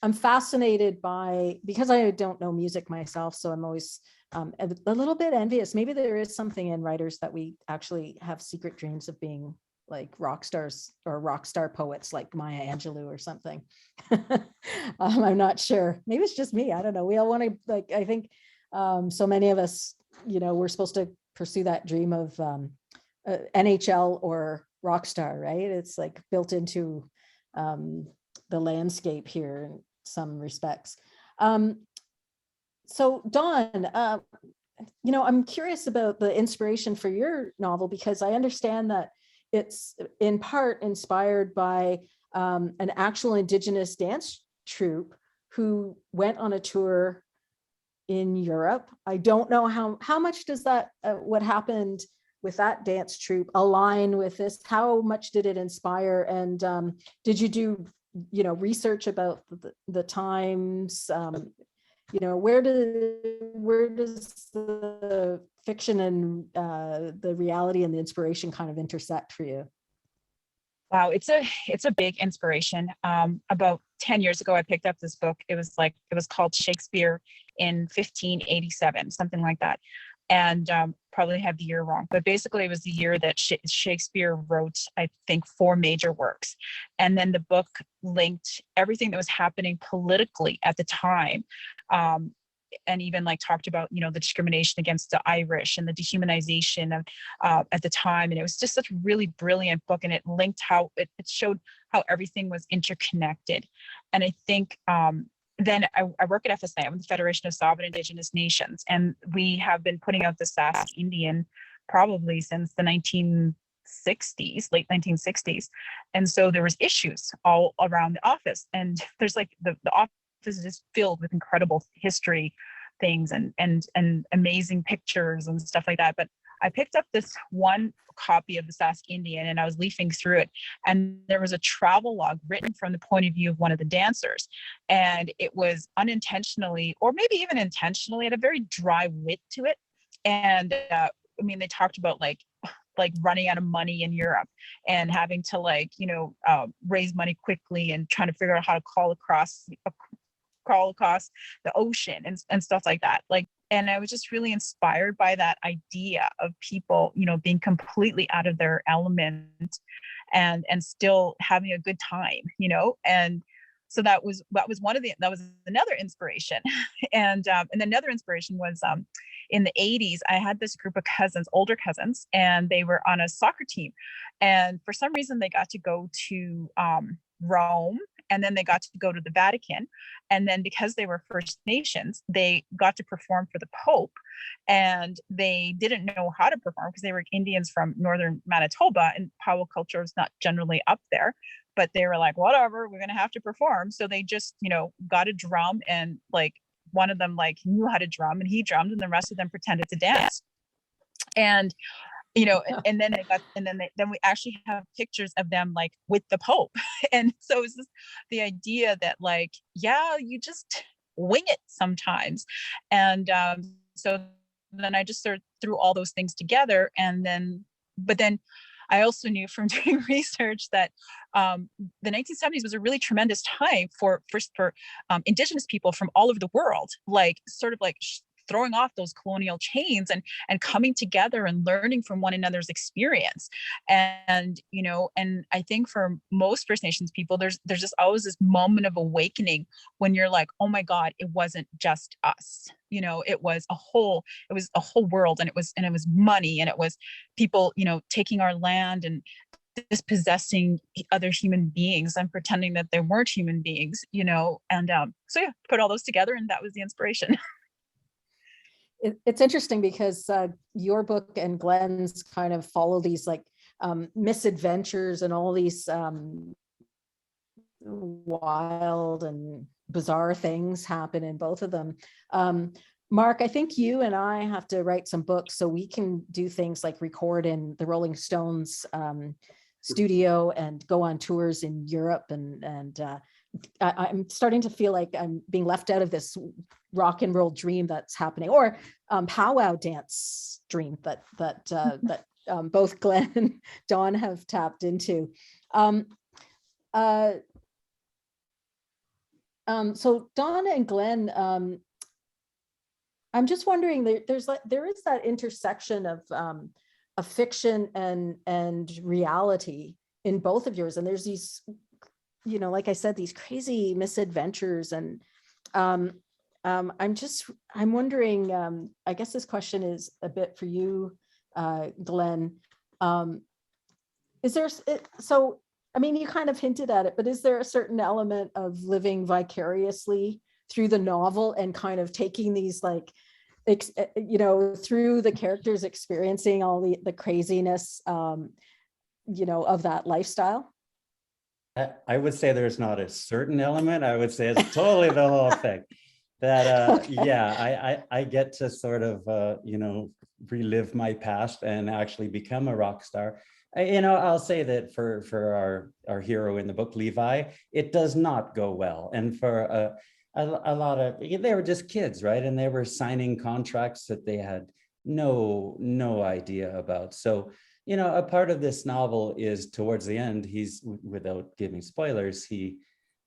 I'm fascinated by, because I don't know music myself, so I'm always a little bit envious. Maybe there is something in writers that we actually have secret dreams of being like rock stars or rock star poets like Maya Angelou or something. I'm not sure. Maybe it's just me. I don't know. We all want to, I think so many of us, we're supposed to pursue that dream of NHL or rock star, right? It's like built into the landscape here in some respects. So Dawn, I'm curious about the inspiration for your novel, because I understand that it's in part inspired by an actual Indigenous dance troupe who went on a tour in Europe. I don't know how much does that, what happened with that dance troupe align with this? How much did it inspire? And did you do, research about the times? Where does the fiction and the reality and the inspiration kind of intersect for you? Wow, it's a big inspiration. About 10 years ago, I picked up this book. It was called Shakespeare in 1587, something like that. And probably have the year wrong, but basically it was the year that Shakespeare wrote, I think, 4 major works. And then the book linked everything that was happening politically at the time. And even like talked about, the discrimination against the Irish and the dehumanization of at the time. And it was just such a really brilliant book. And it linked how it showed how everything was interconnected. And I think then I work at FSI, I'm the Federation of Sovereign Indigenous Nations, and we have been putting out the Sask Indian probably since the late 1960s. And so there was issues all around the office, and there's like the office is just filled with incredible history things and amazing pictures and stuff like that. But I picked up this one copy of the Sask Indian and I was leafing through it, and there was a travel log written from the point of view of one of the dancers, and it was unintentionally, or maybe even intentionally, had a very dry wit to it. And they talked about like running out of money in Europe and having to raise money quickly and trying to figure out how to crawl across the ocean and stuff like that. And I was just really inspired by that idea of people, being completely out of their element and still having a good time, and so that was another inspiration. And another inspiration was in the 80s, I had this group of cousins, older cousins, and they were on a soccer team. And for some reason they got to go to Rome, and then they got to go to the Vatican. And then because they were First Nations, they got to perform for the Pope. And they didn't know how to perform because they were Indians from northern Manitoba, and powwow culture is not generally up there. But they were like, whatever, we're going to have to perform. So they just, got a drum, and one of them knew how to drum, and he drummed, and the rest of them pretended to dance. And and then we actually have pictures of them with the Pope. And so it's just the idea that you just wing it sometimes. And so then I just sort of threw all those things together. But then I also knew from doing research that the 1970s was a really tremendous time for Indigenous people from all over the world, throwing off those colonial chains and coming together and learning from one another's experience. And I think for most First Nations people, there's just always this moment of awakening when you're like, oh my God, it wasn't just us. It was a whole world, and it was money, and it was people, taking our land and dispossessing other human beings and pretending that they weren't human beings, and put all those together, and that was the inspiration. It's interesting because your book and Glenn's kind of follow these misadventures, and all these wild and bizarre things happen in both of them. Mark, I think you and I have to write some books so we can do things like record in the Rolling Stones studio and go on tours in Europe, and I'm starting to feel like I'm being left out of this rock and roll dream that's happening, or powwow dance dream that both Glenn and Dawn have tapped into. So Dawn and Glenn, I'm just wondering, there is that intersection of fiction and reality in both of yours, and there's these, like I said, these crazy misadventures. And I'm wondering, I guess this question is a bit for you, Glenn. You kind of hinted at it, but is there a certain element of living vicariously through the novel and kind of taking these through the characters experiencing all the craziness, of that lifestyle? I would say there's not a certain element. I would say it's totally the whole thing. Yeah, I get to sort of, relive my past and actually become a rock star. I'll say that for our hero in the book, Levi, it does not go well. And for a lot of, they were just kids, right? And they were signing contracts that they had no idea about. So, a part of this novel is towards the end, he's, without giving spoilers, he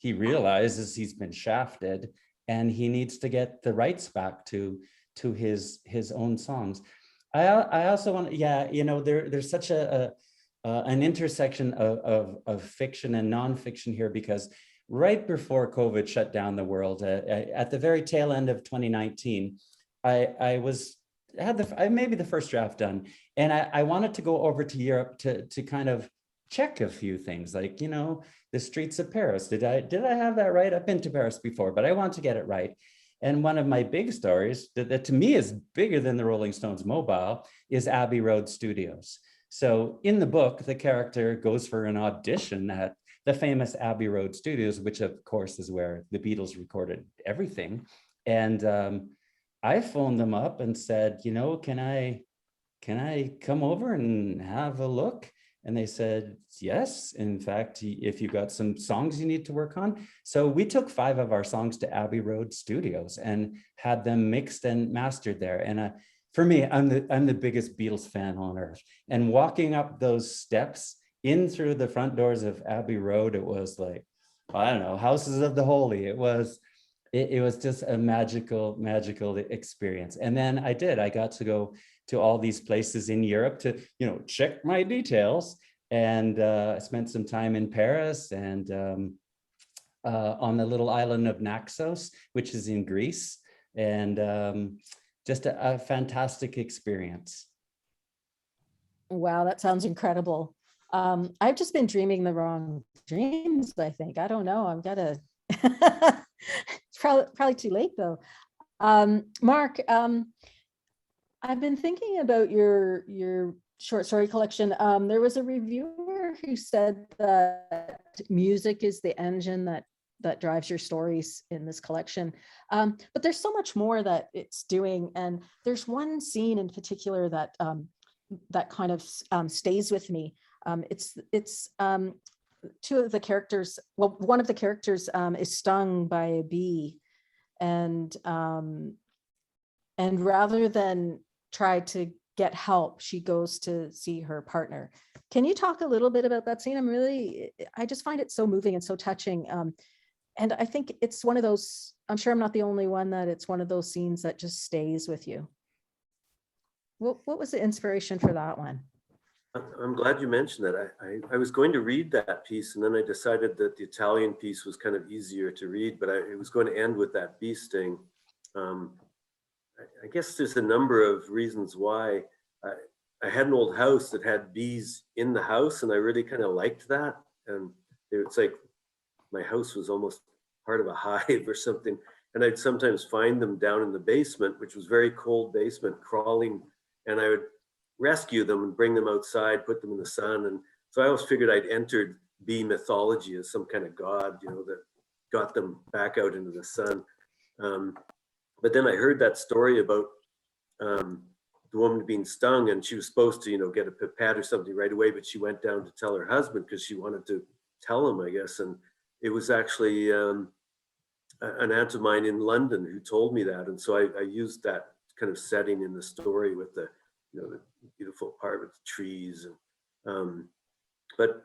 realizes he's been shafted and he needs to get the rights back to his own songs. I also want, there's such an intersection of fiction and nonfiction here, because right before COVID shut down the world, at the very tail end of 2019, I had maybe the first draft done, and I wanted to go over to Europe to kind of check a few things, like, the streets of Paris. Did I have that right? I've been to Paris before, but I want to get it right. And one of my big stories that to me is bigger than the Rolling Stones mobile is Abbey Road Studios. So in the book, the character goes for an audition at the famous Abbey Road Studios, which of course is where the Beatles recorded everything. And I phoned them up and said, can I come over and have a look? And they said, yes, in fact, if you've got some songs you need to work on. So we took 5 of our songs to Abbey Road Studios and had them mixed and mastered there. And for me, I'm the biggest Beatles fan on earth. And walking up those steps in through the front doors of Abbey Road, it was like, I don't know, houses of the holy. It was just a magical experience. And then I got to go to all these places in Europe to, check my details. And I spent some time in Paris and on the little island of Naxos, which is in Greece. And just a fantastic experience. Wow, that sounds incredible. I've just been dreaming the wrong dreams, I think. I don't know. I'm gonna, it's probably too late though. Mark, I've been thinking about your short story collection. There was a reviewer who said that music is the engine that drives your stories in this collection. But there's so much more that it's doing. And there's one scene in particular that that kind of stays with me. It's two of the characters, well, one of the characters is stung by a bee, and rather than try to get help, she goes to see her partner. Can you talk a little bit about that scene? I just find it so moving and so touching. And I think it's one of those, I'm sure I'm not the only one, that it's one of those scenes that just stays with you. What was the inspiration for that one? I'm glad you mentioned that. I was going to read that piece, and then I decided that the Italian piece was kind of easier to read, but it was going to end with that bee sting. I guess there's a number of reasons why. I had an old house that had bees in the house, and I really kind of liked that. And it's like my house was almost part of a hive or something. And I'd sometimes find them down in the basement, which was very cold basement, crawling, and I would rescue them and bring them outside, put them in the sun. And so I always figured I'd entered bee mythology as some kind of god, that got them back out into the sun. But then I heard that story about the woman being stung, and she was supposed to, get a pipette or something right away, but she went down to tell her husband because she wanted to tell him, I guess. And it was actually an aunt of mine in London who told me that. And so I used that kind of setting in the story with the, the beautiful part with the trees. And but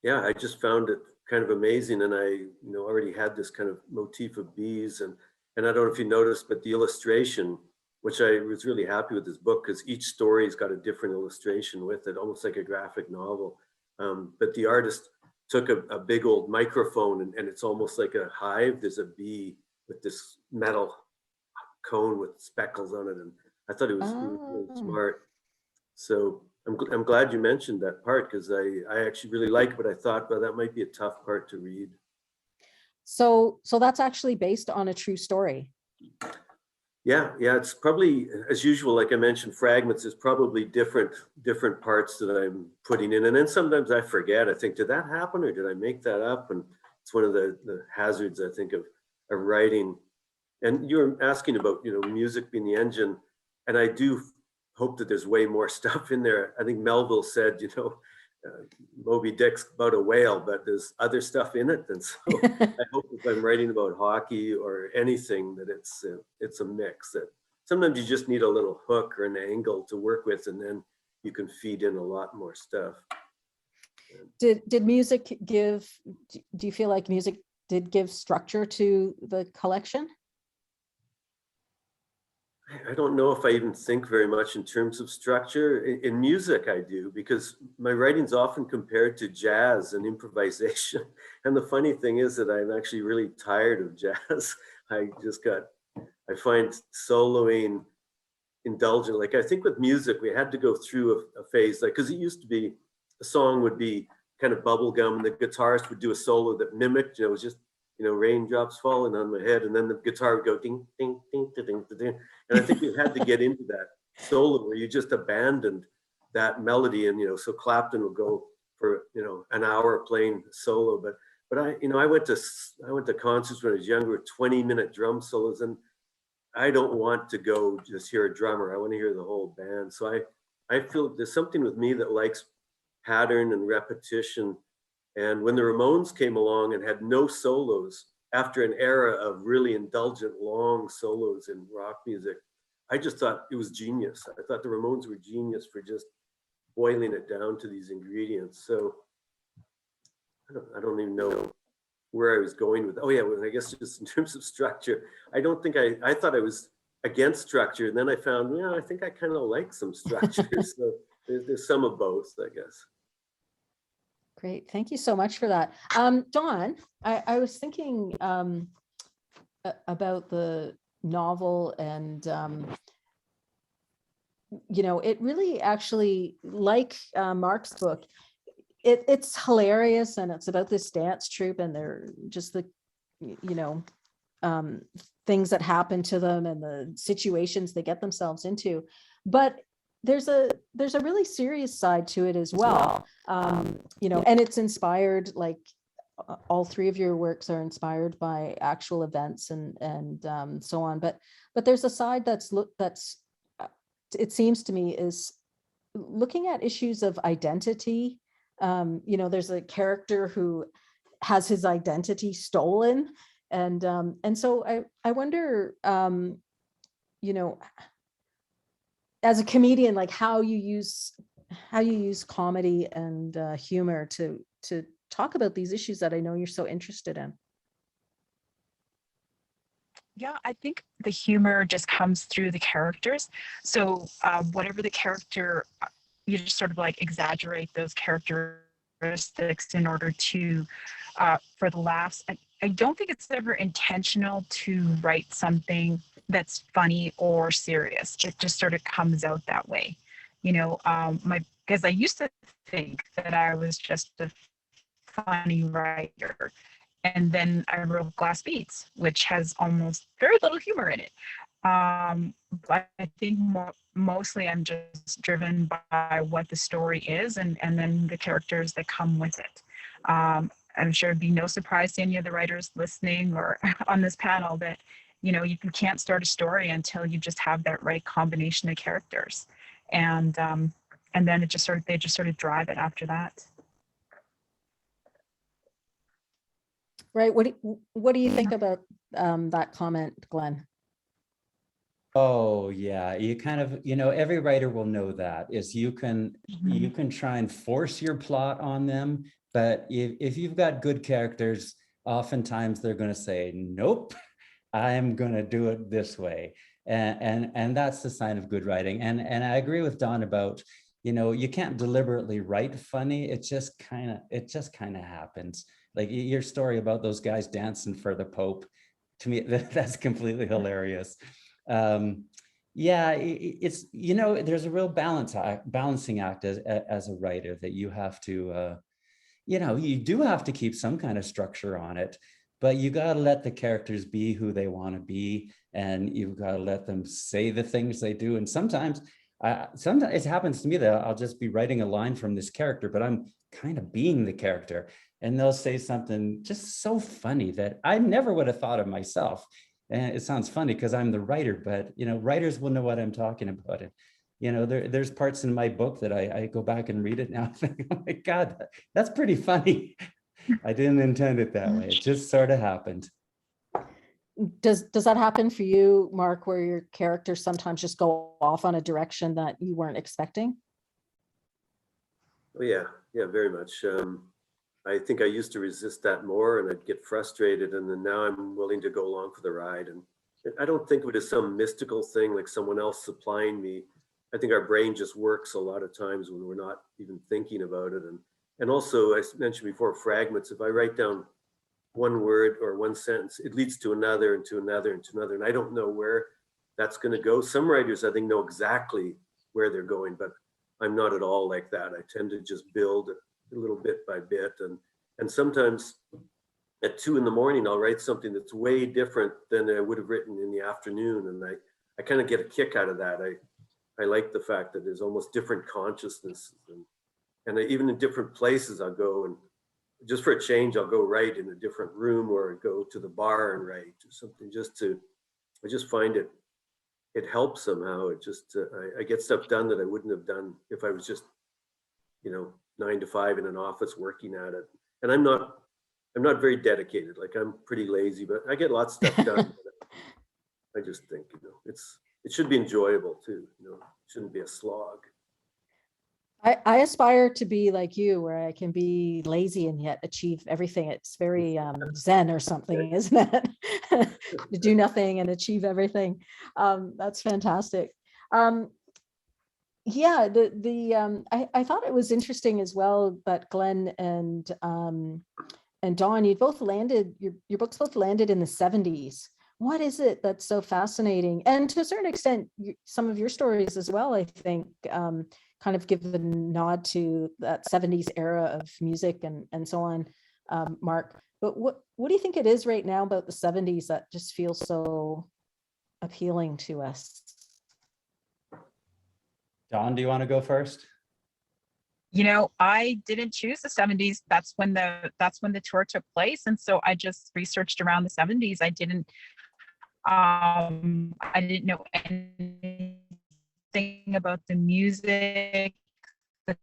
yeah, I just found it kind of amazing. And I, already had this kind of motif of bees. And I don't know if you noticed, but the illustration, which I was really happy with this book, because each story's got a different illustration with it, almost like a graphic novel. But the artist took a big old microphone, and it's almost like a hive. There's a bee with this metal cone with speckles on it. And I thought it was really smart. So I'm glad you mentioned that part, because I actually really like it, but I thought, well, that might be a tough part to read. So that's actually based on a true story. Yeah, it's probably, as usual, like I mentioned, fragments is probably different parts that I'm putting in. And then sometimes I forget, I think, did that happen or did I make that up? And it's one of the hazards, I think, of writing. And you're asking about, music being the engine, and I do hope that there's way more stuff in there. I think Melville said, Moby Dick's about a whale, but there's other stuff in it. And so I hope if I'm writing about hockey or anything that it's a mix, that sometimes you just need a little hook or an angle to work with, and then you can feed in a lot more stuff. Did music do you feel like music did give structure to the collection? I don't know if I even think very much in terms of structure. In music, I do, because my writing's often compared to jazz and improvisation. And the funny thing is that I'm actually really tired of jazz. I find soloing indulgent. Like, I think with music, we had to go through a phase, like, because it used to be a song would be kind of bubblegum, and the guitarist would do a solo that mimicked, it was just, raindrops falling on my head, and then the guitar would go ding, ding, ding, ding, ding, ding. And I think we had to get into that solo where you just abandoned that melody, and so Clapton would go for an hour playing solo. But I went to concerts when I was younger, 20-minute drum solos, and I don't want to go just hear a drummer. I want to hear the whole band. So I feel there's something with me that likes pattern and repetition. And when the Ramones came along and had no solos after an era of really indulgent long solos in rock music, I just thought it was genius. I thought the Ramones were genius for just boiling it down to these ingredients. So I don't even know where I was going with. Oh yeah, well, I guess just in terms of structure, I don't think I thought I was against structure, and then I found, I think I kind of like some structure. So there's some of both, I guess. Great, thank you so much for that. Dawn, I was thinking about the novel, and it really actually, like Mark's book, it's hilarious, and it's about this dance troupe, and they're just the things that happen to them and the situations they get themselves into. But there's a really serious side to it as well. And it's inspired, like all three of your works are inspired by actual events and so on. But there's a side that's it seems to me is looking at issues of identity. There's a character who has his identity stolen, and so I wonder, as a comedian, like how you use comedy and humor to talk about these issues that I know you're so interested in. Yeah, I think the humor just comes through the characters. So whatever the character, you just sort of like exaggerate those characteristics in order to, for the laughs. I don't think it's ever intentional to write something that's funny or serious. It just sort of comes out that way. Because I used to think that I was just a funny writer. And then I wrote Glass Beats, which has almost very little humor in it. But I think mostly I'm just driven by what the story is, and then the characters that come with it. I'm sure it'd be no surprise to any of the writers listening or on this panel that, you can't start a story until you just have that right combination of characters. And then they just sort of drive it after that. Right. What do you think about that comment, Glenn? Oh yeah, you kind of, every writer will know that is you can try and force your plot on them, but if you've got good characters, oftentimes they're going to say, nope, I'm going to do it this way. And that's the sign of good writing. And I agree with Dawn about, you can't deliberately write funny. It just kind of happens. Like your story about those guys dancing for the Pope, to me, that's completely hilarious. Yeah, it's, there's a real balancing act as a writer that you have to, you do have to keep some kind of structure on it, but you got to let the characters be who they want to be, and you've got to let them say the things they do. And sometimes it happens to me that I'll just be writing a line from this character, but I'm kind of being the character, and they'll say something just so funny that I never would have thought of myself. And it sounds funny because I'm the writer, but writers will know what I'm talking about. It. There's parts in my book that I go back and read it now. I think, oh my God, that's pretty funny. I didn't intend it that way. It just sort of happened. Does that happen for you, Mark, where your characters sometimes just go off on a direction that you weren't expecting? Oh yeah, very much. I think I used to resist that more, and I'd get frustrated, and then now I'm willing to go along for the ride. And I don't think of it as some mystical thing like someone else supplying me. I think our brain just works a lot of times when we're not even thinking about it. And also, I mentioned before, fragments. If I write down one word or one sentence, it leads to another and to another and to another, and I don't know where that's going to go. Some writers, I think, know exactly where they're going, but I'm not at all like that. I tend to just build a little bit by bit, and sometimes at 2 a.m, I'll write something that's way different than I would have written in the afternoon, and I kind of get a kick out of that. I like the fact that there's almost different consciousness, and even in different places I'll go, and just for a change, I'll go write in a different room or go to the bar and write or something. I just find it helps somehow. It just, I get stuff done that I wouldn't have done if I was just, 9 to 5 in an office working at it. And I'm not very dedicated. Like, I'm pretty lazy, but I get lots of stuff done. I just think, it should be enjoyable too. It shouldn't be a slog. I aspire to be like you, where I can be lazy and yet achieve everything. It's very Zen or something, isn't it? To do nothing and achieve everything. That's fantastic. Yeah, I thought it was interesting as well that Glenn and Dawn, you both landed, your books both landed in the 70s. What is it that's so fascinating? And to a certain extent, some of your stories as well, I think, kind of give the nod to that 70s era of music and so on, Mark. But what do you think it is right now about the 70s that just feels so appealing to us? Dawn, do you want to go first? I didn't choose the 70s. That's when the tour took place. And so I just researched around the 70s. I didn't know anything about the music, the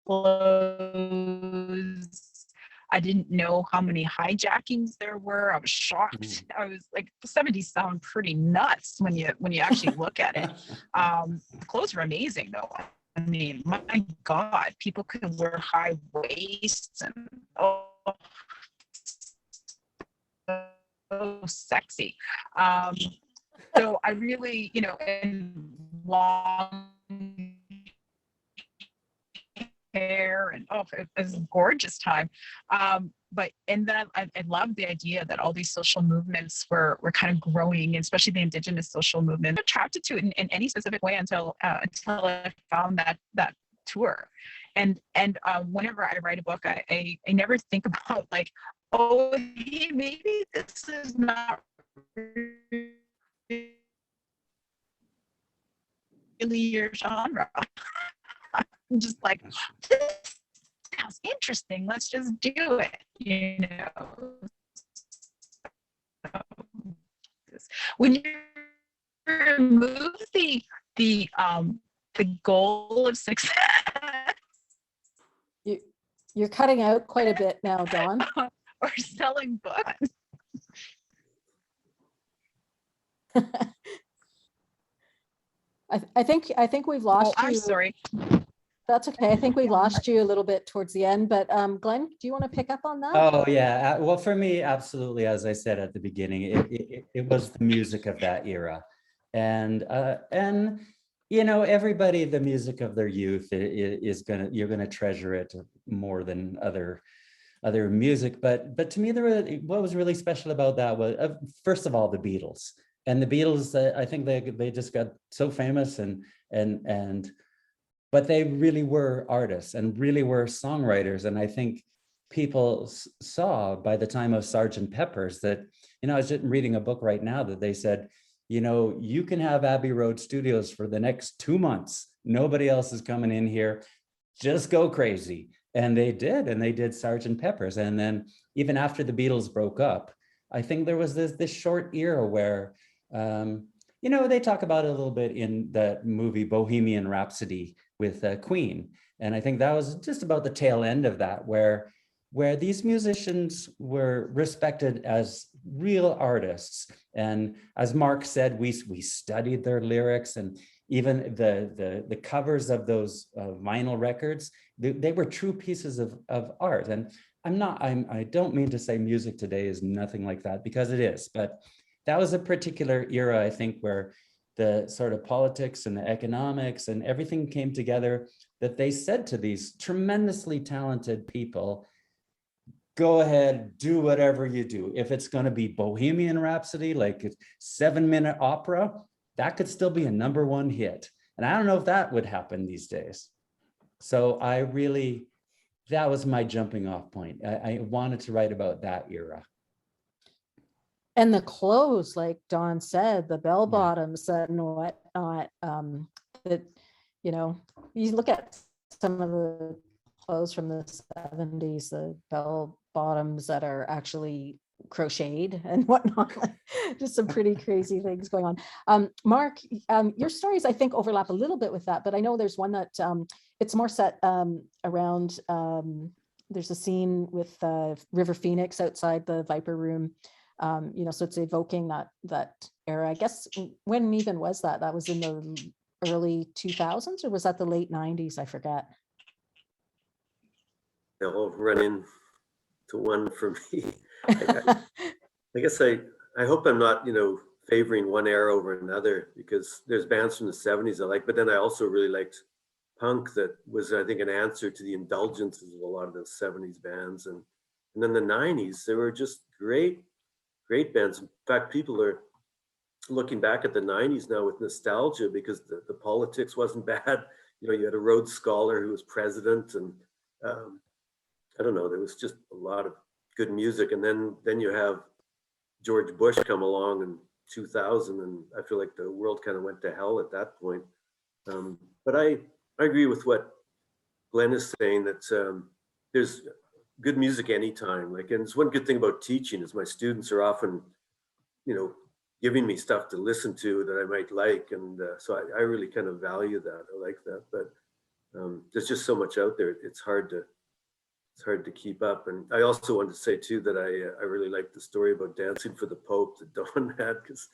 clothes. I didn't know how many hijackings there were. I was shocked. I was like, the 70s sound pretty nuts when you actually look at it. The clothes were amazing though. I mean, my God, people could wear high waists and so sexy. So I really, and long hair, and it was a gorgeous time. And then I love the idea that all these social movements were kind of growing, especially the Indigenous social movement. I'm attracted to it in any specific way until I found that tour. And whenever I write a book, I never think about like, oh, hey, maybe this is not really your genre. I'm just like, this sounds interesting. Let's just do it. When you remove the goal of success, you're cutting out quite a bit now, Dawn. Or selling books. I think we've lost you. I'm sorry. That's okay. I think we lost you a little bit towards the end, but Glenn, do you want to pick up on that? Oh yeah, well for me, absolutely. As I said at the beginning, it was the music of that era, and everybody, the music of their youth you're gonna treasure it more than other music. But to me, what was really special about that was first of all the Beatles. And the Beatles, I think they just got so famous but they really were artists and really were songwriters. And I think people saw by the time of Sgt. Pepper's that, I was just reading a book right now that they said, you can have Abbey Road Studios for the next 2 months. Nobody else is coming in here. Just go crazy. And they did Sgt. Pepper's. And then even after the Beatles broke up, I think there was this short era where, they talk about it a little bit in that movie Bohemian Rhapsody with Queen. And I think that was just about the tail end of that, where these musicians were respected as real artists. And as Mark said, we studied their lyrics, and even the covers of those vinyl records, they were true pieces of art. And I don't mean to say music today is nothing like that, because it is, but that was a particular era, I think, where the sort of politics and the economics and everything came together, that they said to these tremendously talented people, go ahead, do whatever you do. If it's going to be Bohemian Rhapsody, like a 7-minute opera, that could still be a #1 hit. And I don't know if that would happen these days. So that was my jumping off point. I wanted to write about that era. And the clothes, like Dawn said, the bell bottoms and whatnot, that, you look at some of the clothes from the 70s, the bell bottoms that are actually crocheted and whatnot, just some pretty crazy things going on. Mark, your stories, I think, overlap a little bit with that, but I know there's one that it's more set around, there's a scene with River Phoenix outside the Viper Room. So it's evoking that era. I guess, when even was that? That was in the early 2000s, or was that the late 90s? I forget. They'll run into one for me. I guess I hope I'm not, favoring one era over another, because there's bands from the 70s I like, but then I also really liked punk that was, I think, an answer to the indulgences of a lot of the 70s bands. And then the 90s, they were just great bands. In fact, people are looking back at the 90s now with nostalgia, because the politics wasn't bad. You had a Rhodes Scholar who was president, and I don't know, there was just a lot of good music. And then you have George Bush come along in 2000, and I feel like the world kind of went to hell at that point. But I agree with what Glenn is saying, that there's good music anytime. And it's one good thing about teaching is my students are often, giving me stuff to listen to that I might like. And so I really kind of value that. I like that. But there's just so much out there. It's hard to keep up. And I also wanted to say too that I really like the story about dancing for the Pope that Dawn had, because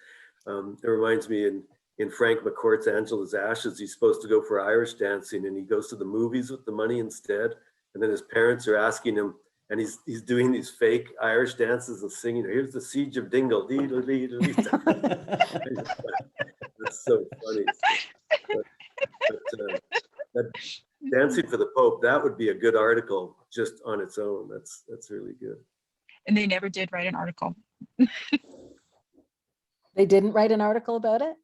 it reminds me in Frank McCourt's Angela's Ashes, he's supposed to go for Irish dancing, and he goes to the movies with the money instead. And then his parents are asking him, and he's doing these fake Irish dances and singing, "Here's the Siege of Dingle." That's so funny. But dancing for the Pope, that would be a good article just on its own. That's really good. And they never did write an article. They didn't write an article about it?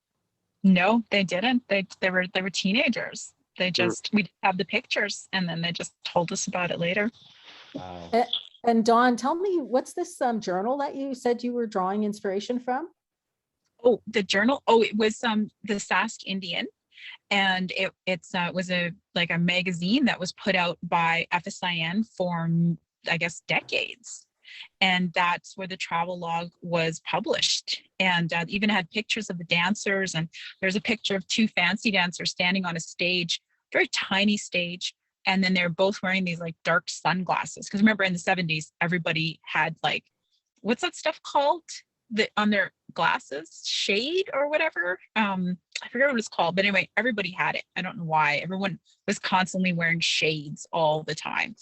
No, they didn't. They were teenagers. They just, we have the pictures, and then they just told us about it later. Wow. And Dawn, tell me, what's this journal that you said you were drawing inspiration from? Oh, the journal. Oh, it was the Sask Indian, and it was a magazine that was put out by FSIN for, I guess, decades. And that's where the travel log was published, and even had pictures of the dancers. And there's a picture of 2 fancy dancers standing on a stage, very tiny stage, and then they're both wearing these dark sunglasses, because remember in the 70s everybody had what's that stuff called on their glasses, shade or whatever. I forget what it's called, but anyway, everybody had it. I don't know why. Everyone was constantly wearing shades all the time.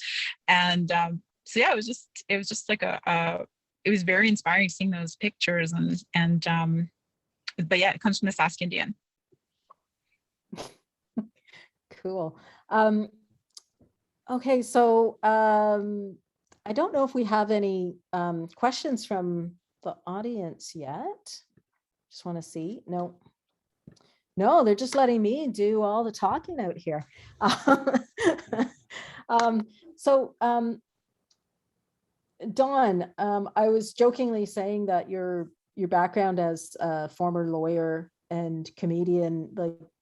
And so yeah, it was just it was very inspiring seeing those pictures. And but yeah, it comes from the Sask Indian. Cool. Okay, so I don't know if we have any questions from the audience yet. Just want to see. No, they're just letting me do all the talking out here. So Dawn, I was jokingly saying that your background as a former lawyer and comedian,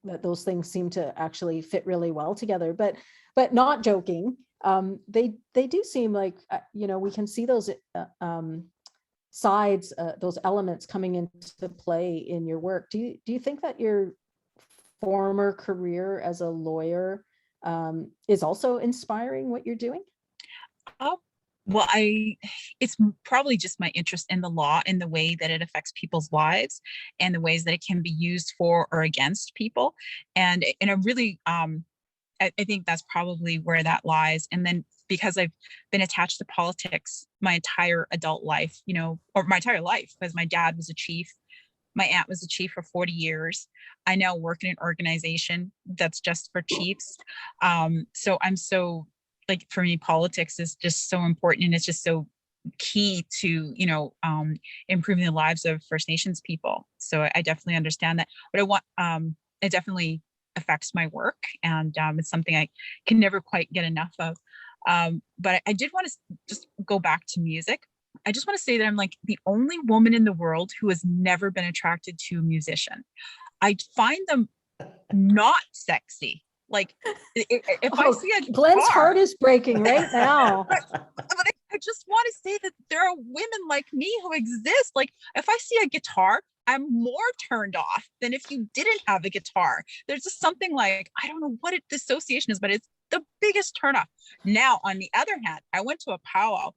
that those things seem to actually fit really well together, but not joking. They do seem like, we can see those sides, those elements coming into play in your work. Do you think that your former career as a lawyer is also inspiring what you're doing? Well, it's probably just my interest in the law and the way that it affects people's lives and the ways that it can be used for or against people. And I really, I think that's probably where that lies. And then because I've been attached to politics my entire adult life, or my entire life, because my dad was a chief, my aunt was a chief for 40 years. I now work in an organization that's just for chiefs. So I'm so, like, for me, politics is just so important, and it's just so key to, improving the lives of First Nations people. So I definitely understand that. But it definitely affects my work, and it's something I can never quite get enough of. But I did want to just go back to music. I just want to say that I'm like the only woman in the world who has never been attracted to a musician. I find them not sexy. Like if I see a Glenn's guitar, heart is breaking right now. but I just want to say that there are women like me who exist. Like if I see a guitar, I'm more turned off than if you didn't have a guitar. There's just something like, I don't know what the association is, but it's the biggest turnoff. Now, on the other hand, I went to a powwow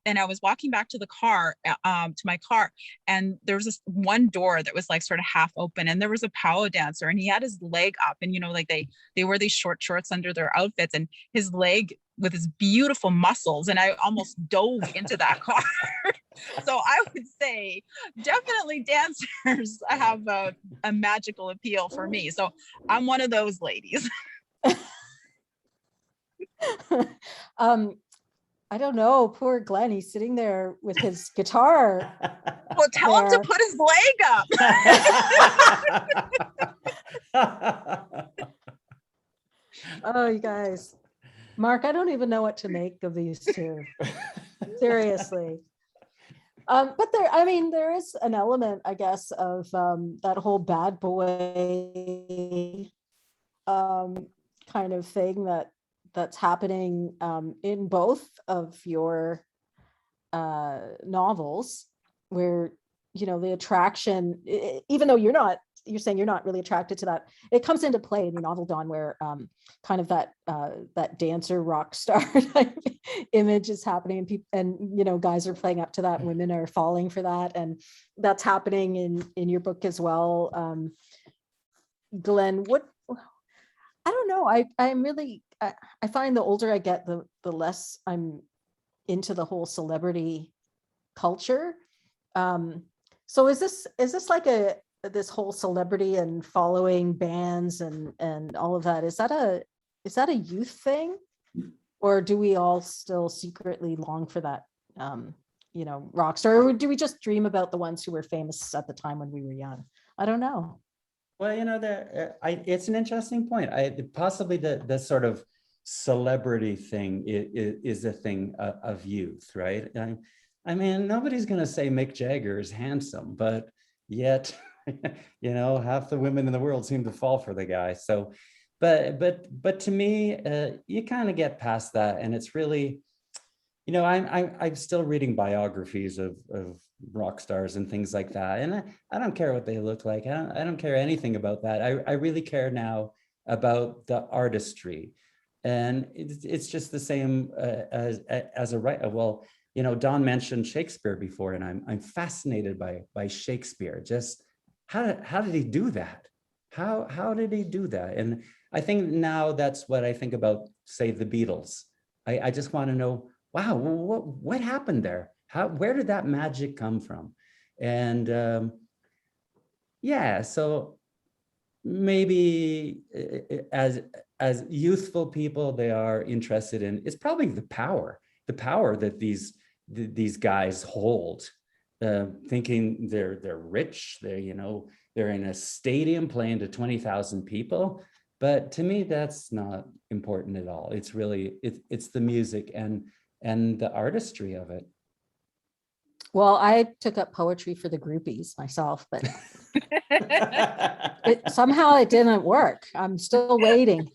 and I was walking back to the car, to my car, and there was this one door that was like sort of half open, and there was a powwow dancer, and he had his leg up, and like they wear these short shorts under their outfits, and his leg with his beautiful muscles, and I almost dove into that car. So I would say definitely dancers have a magical appeal for me. So I'm one of those ladies. I don't know, poor Glenn, he's sitting there with his guitar. Well, tell him to put his leg up. Oh, you guys. Mark, I don't even know what to make of these two. Seriously. But there is an element, I guess, of that whole bad boy kind of thing that's happening in both of your novels, where the attraction, even though you're saying you're not really attracted to that, it comes into play in your novel, Dawn, where kind of that dancer rock star type image is happening, and guys are playing up to that, and women are falling for that, and that's happening in your book as well. Glenn, I don't know. I'm really, I find the older I get, the less I'm into the whole celebrity culture. So is this like this whole celebrity and following bands and all of that? Is that a youth thing, or do we all still secretly long for that, rock star, or do we just dream about the ones who were famous at the time when we were young? I don't know. Well, it's an interesting point. Possibly the sort of celebrity thing is a thing of youth, right? I mean, nobody's going to say Mick Jagger is handsome, but yet, half the women in the world seem to fall for the guy. So, but to me, you kind of get past that, and it's really, I'm still reading biographies of rock stars and things like that, and I don't care what they look like. I don't care anything about that. I really care now about the artistry, and it's just the same as a writer. Well, Dawn mentioned Shakespeare before, and I'm fascinated by Shakespeare. Just how did he do that? How did he do that? And I think now that's what I think about, say, the Beatles. I just want to know, wow, what happened there? Where did that magic come from? And so maybe as youthful people, they are interested in, it's probably the power that these guys hold, thinking they're rich, they're in a stadium playing to 20,000 people. But to me, that's not important at all. It's really, it's the music and the artistry of it. Well, I took up poetry for the groupies myself, but somehow it didn't work. I'm still waiting.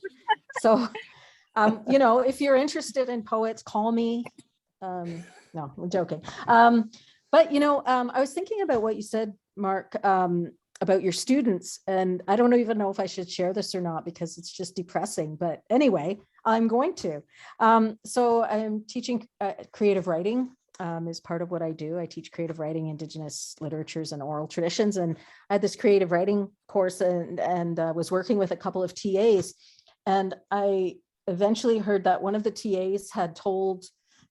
So, if you're interested in poets, call me. No, I'm joking. But, I was thinking about what you said, Mark, about your students, and I don't even know if I should share this or not because it's just depressing. But anyway, I'm going to. So I'm teaching creative writing is part of what I do. I teach creative writing, Indigenous literatures and oral traditions. And I had this creative writing course and was working with a couple of TAs. And I eventually heard that one of the TAs had told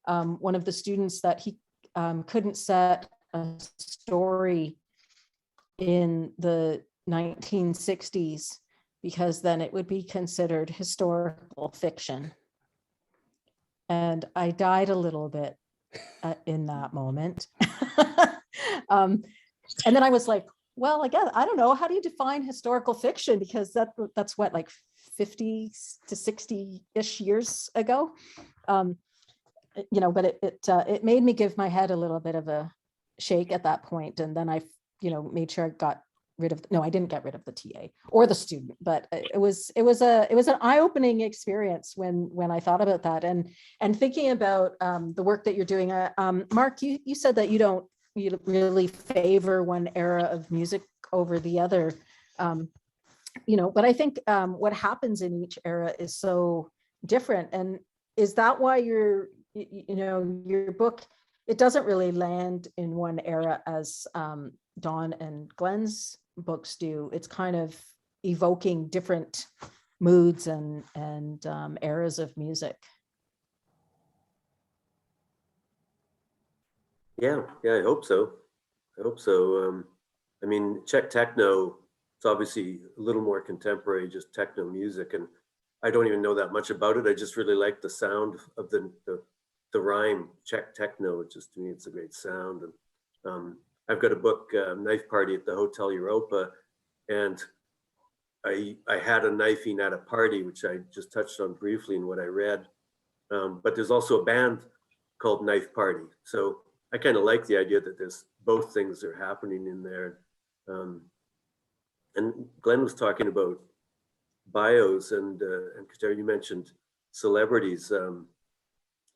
one of the students that he couldn't set a story in the 1960s because then it would be considered historical fiction. And I died a little bit in that moment. And then I was like, well, I guess, I don't know, how do you define historical fiction? Because that's what, like 50 to 60-ish years ago. But it made me give my head a little bit of a shake at that point. And then I, made sure I got rid of, no, I didn't get rid of the TA or the student, but it was an eye-opening experience when I thought about that and thinking about the work that you're doing. Mark, you said that you really favor one era of music over the other, but I think what happens in each era is so different. And is that why your book, it doesn't really land in one era as Dawn and Glenn's books do. It's kind of evoking different moods and eras of music. Yeah, I hope so. Czech techno, it's obviously a little more contemporary, just techno music, and I don't even know that much about it. I just really like the sound of the rhyme, Czech techno. Just, to me, it's a great sound. And I've got a book, Knife Party at the Hotel Europa, and I had a knifing at a party, which I just touched on briefly in what I read. But there's also a band called Knife Party. So I kind of like the idea that there's both things are happening in there. And Glenn was talking about bios and Katara, you mentioned celebrities.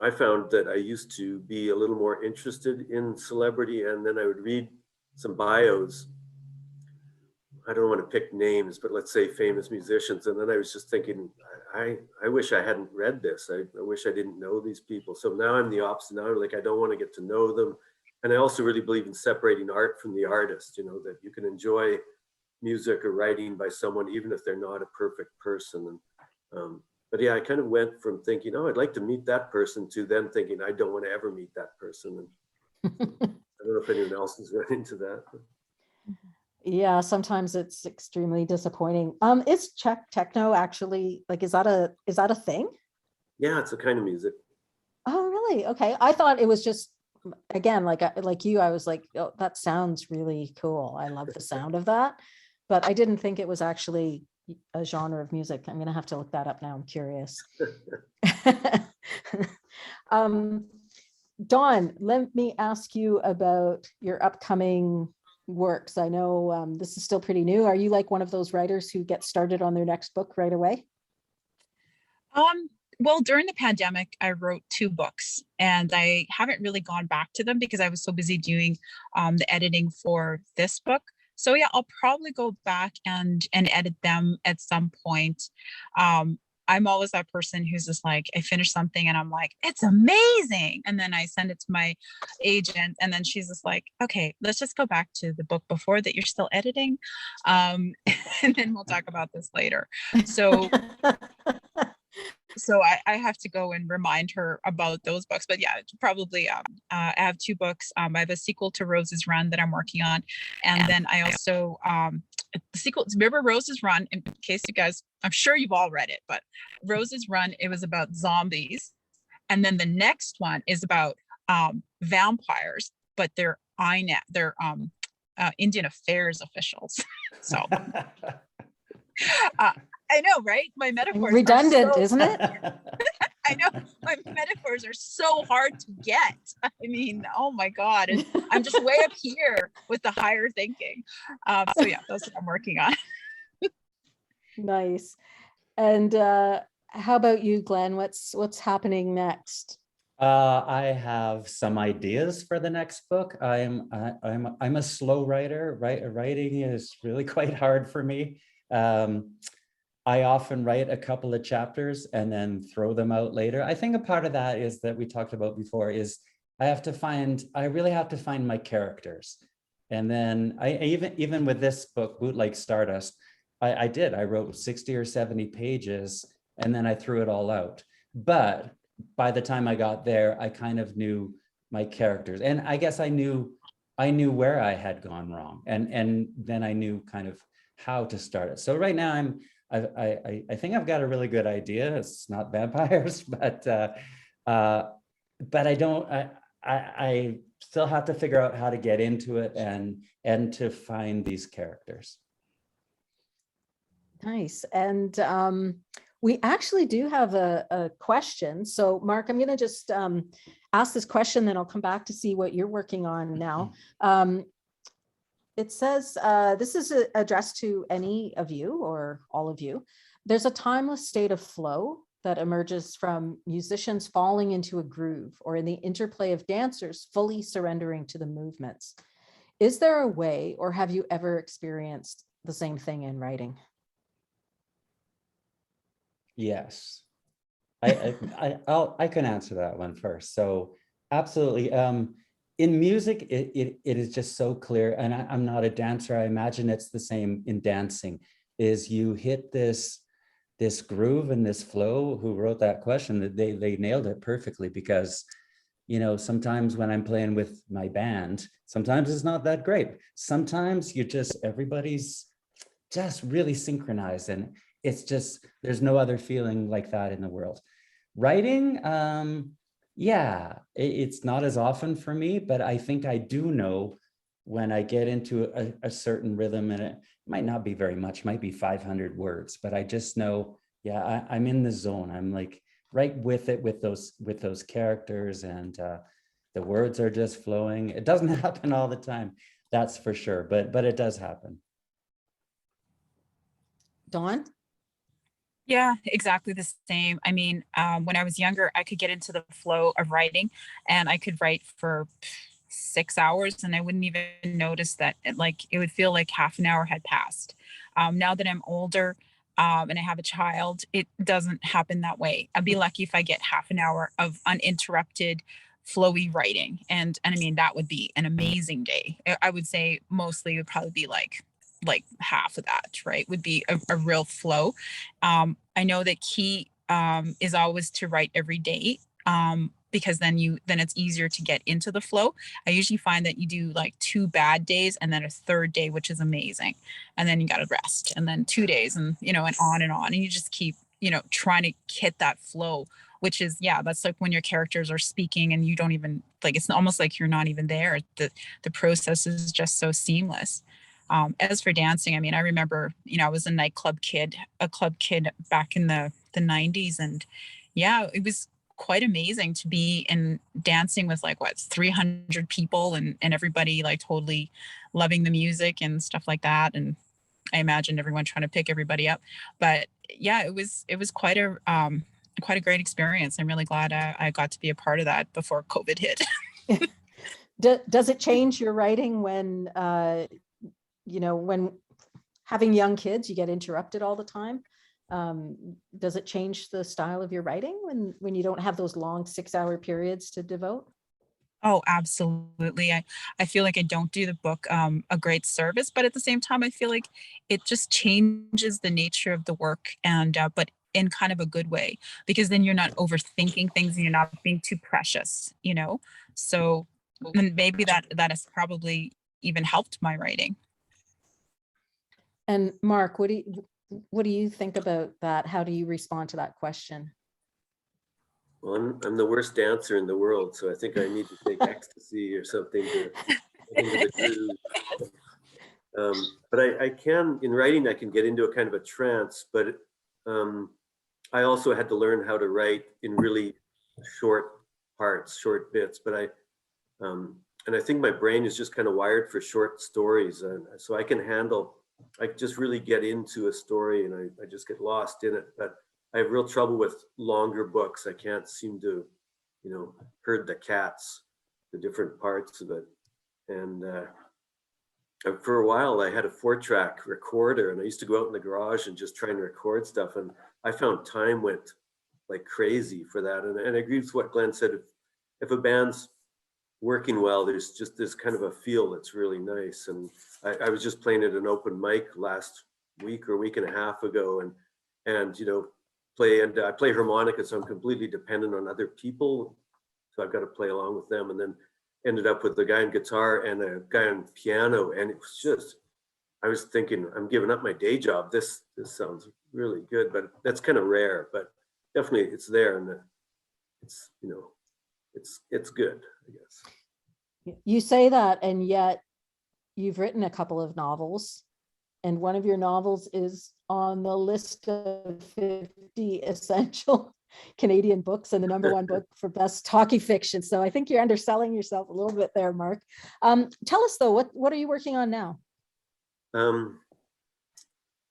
I found that I used to be a little more interested in celebrity, and then I would read some bios. I don't want to pick names, but let's say famous musicians. And then I was just thinking, I wish I hadn't read this. I wish I didn't know these people. So now I'm the opposite. Now I'm like, I don't want to get to know them. And I also really believe in separating art from the artist, that you can enjoy music or writing by someone, even if they're not a perfect person. And, but yeah, I kind of went from thinking, oh, I'd like to meet that person, to then thinking, I don't want to ever meet that person. And I don't know if anyone else has run into that. Yeah, sometimes it's extremely disappointing. Is Czech techno actually, like, is that a thing? Yeah, it's a kind of music. Oh, really? Okay. I thought it was just, again, like you, I was like, oh, that sounds really cool. I love the sound of that. But I didn't think it was actually a genre of music. I'm going to have to look that up now. I'm curious. Dawn, let me ask you about your upcoming works. I know this is still pretty new. Are you like one of those writers who gets started on their next book right away? Well, during the pandemic, I wrote 2 books, and I haven't really gone back to them because I was so busy doing the editing for this book. So yeah, I'll probably go back and edit them at some point. I'm always that person who's just like, I finish something and I'm like, it's amazing. And then I send it to my agent, and then she's just like, okay, let's just go back to the book before that you're still editing. And then we'll talk about this later. So I have to go and remind her about those books. But yeah, probably I have 2 books. I have a sequel to Rose's Run that I'm working on. And then I also, the sequel, remember Rose's Run, in case you guys, I'm sure you've all read it, but Rose's Run, it was about zombies. And then the next one is about vampires, but they're Indian Affairs officials. So I know, right? My metaphors redundant, isn't it? I know, my metaphors are so hard to get. I mean, oh my God. And I'm just way up here with the higher thinking. So yeah, that's what I'm working on. Nice. And how about you, Glenn? What's happening next? I have some ideas for the next book. I'm a slow writer. Writing is really quite hard for me. I often write a couple of chapters and then throw them out later. I think a part of that is that we talked about before is I really have to find my characters. And then even with this book, Bootleg Stardust, I wrote 60 or 70 pages and then I threw it all out. But by the time I got there, I kind of knew my characters. And I guess I knew where I had gone wrong. And then I knew kind of how to start it. So right now I think I've got a really good idea. It's not vampires, but I still have to figure out how to get into it and to find these characters. Nice. And we actually do have a question. So Mark, I'm going to just ask this question, then I'll come back to see what you're working on now. It says, this is addressed to any of you or all of you. There's a timeless state of flow that emerges from musicians falling into a groove or in the interplay of dancers fully surrendering to the movements. Is there a way, or have you ever experienced the same thing in writing? Yes, I can answer that one first. So absolutely. In music, it is just so clear, and I'm not a dancer. I imagine it's the same in dancing, is you hit this groove and this flow. Who wrote that question, that they nailed it perfectly, because, you know, sometimes when I'm playing with my band, sometimes it's not that great. Sometimes everybody's just really synchronized, and it's just, there's no other feeling like that in the world. Writing, yeah, it's not as often for me, but I think I do know when I get into a certain rhythm, and it might not be very much, might be 500 words, but I just know, yeah, I'm in the zone. I'm like right with it, with those characters, and the words are just flowing. It doesn't happen all the time, that's for sure, but it does happen. Dawn? Yeah, exactly the same. I mean, when I was younger, I could get into the flow of writing, and I could write for 6 hours and I wouldn't even notice that it would feel like half an hour had passed. Now that I'm older, and I have a child, it doesn't happen that way. I'd be lucky if I get half an hour of uninterrupted flowy writing. And I mean, that would be an amazing day. I would say mostly it would probably be like half of that, right? Would be a real flow. I know that key is always to write every day, because then it's easier to get into the flow. I usually find that you do like 2 bad days and then a third day, which is amazing. And then you got to rest, and then 2 days, and, and on and on. And you just keep, trying to hit that flow, which is, yeah, that's like when your characters are speaking and you don't even, like, it's almost like you're not even there. The process is just so seamless. As for dancing, I mean, I remember, I was a club kid back in the 90s. And yeah, it was quite amazing to be in dancing with 300 people, and everybody like totally loving the music and stuff like that. And I imagine everyone trying to pick everybody up. But yeah, it was quite a great experience. I'm really glad I got to be a part of that before COVID hit. Does it change your writing when when having young kids, you get interrupted all the time? Does it change the style of your writing when you don't have those long 6-hour periods to devote? Oh, absolutely. I feel like I don't do the book a great service, but at the same time, I feel like it just changes the nature of the work, and but in kind of a good way, because then you're not overthinking things and you're not being too precious, So and maybe that has probably even helped my writing. And Mark, what do you think about that? How do you respond to that question? Well, I'm the worst dancer in the world, so I think I need to take ecstasy or something to get into the groove. But I can, in writing, I can get into a kind of a trance, but I also had to learn how to write in really short parts, short bits. But and I think my brain is just kind of wired for short stories, so I just really get into a story, and I just get lost in it. But I have real trouble with longer books. I can't seem to heard the cats, the different parts of it. And for a while I had a 4-track recorder, and I used to go out in the garage and just try and record stuff. And I found time went like crazy for that. And I agree with what Glenn said. If a band's working well, there's just this kind of a feel that's really nice. And I was just playing at an open mic last week or week and a half ago, and I play harmonica, so I'm completely dependent on other people. So I've got to play along with them, and then ended up with a guy on guitar and a guy on piano. And it was just, I was thinking, I'm giving up my day job. This sounds really good, but that's kind of rare, but definitely it's there, and it's, it's good, I guess. You say that, and yet you've written a couple of novels, and one of your novels is on the list of 50 essential Canadian books and the #1 book for best hockey fiction. So I think you're underselling yourself a little bit there, Mark. Tell us though, what are you working on now?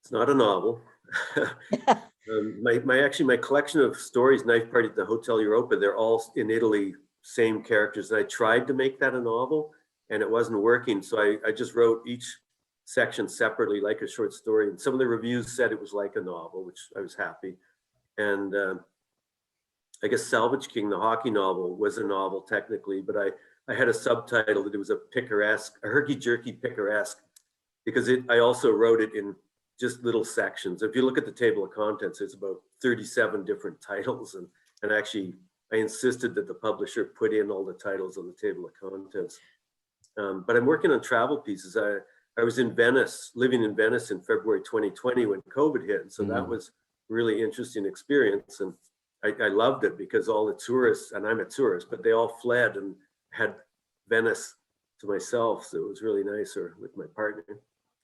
It's not a novel. My collection of stories, Knife Party at the Hotel Europa, they're all in Italy, same characters. And I tried to make that a novel and it wasn't working. So I just wrote each section separately, like a short story. And some of the reviews said it was like a novel, which I was happy. And I guess Salvage King, the hockey novel, was a novel technically, but I had a subtitle that it was a herky-jerky picaresque, because I also wrote it in just little sections. If you look at the table of contents, it's about 37 different titles. And actually, I insisted that the publisher put in all the titles on the table of contents. But I'm working on travel pieces. I was in Venice, living in Venice in February 2020 when COVID hit. And so that was a really interesting experience. And I loved it because all the tourists, and I'm a tourist, but they all fled and had Venice to myself. So it was really nice, or with my partner.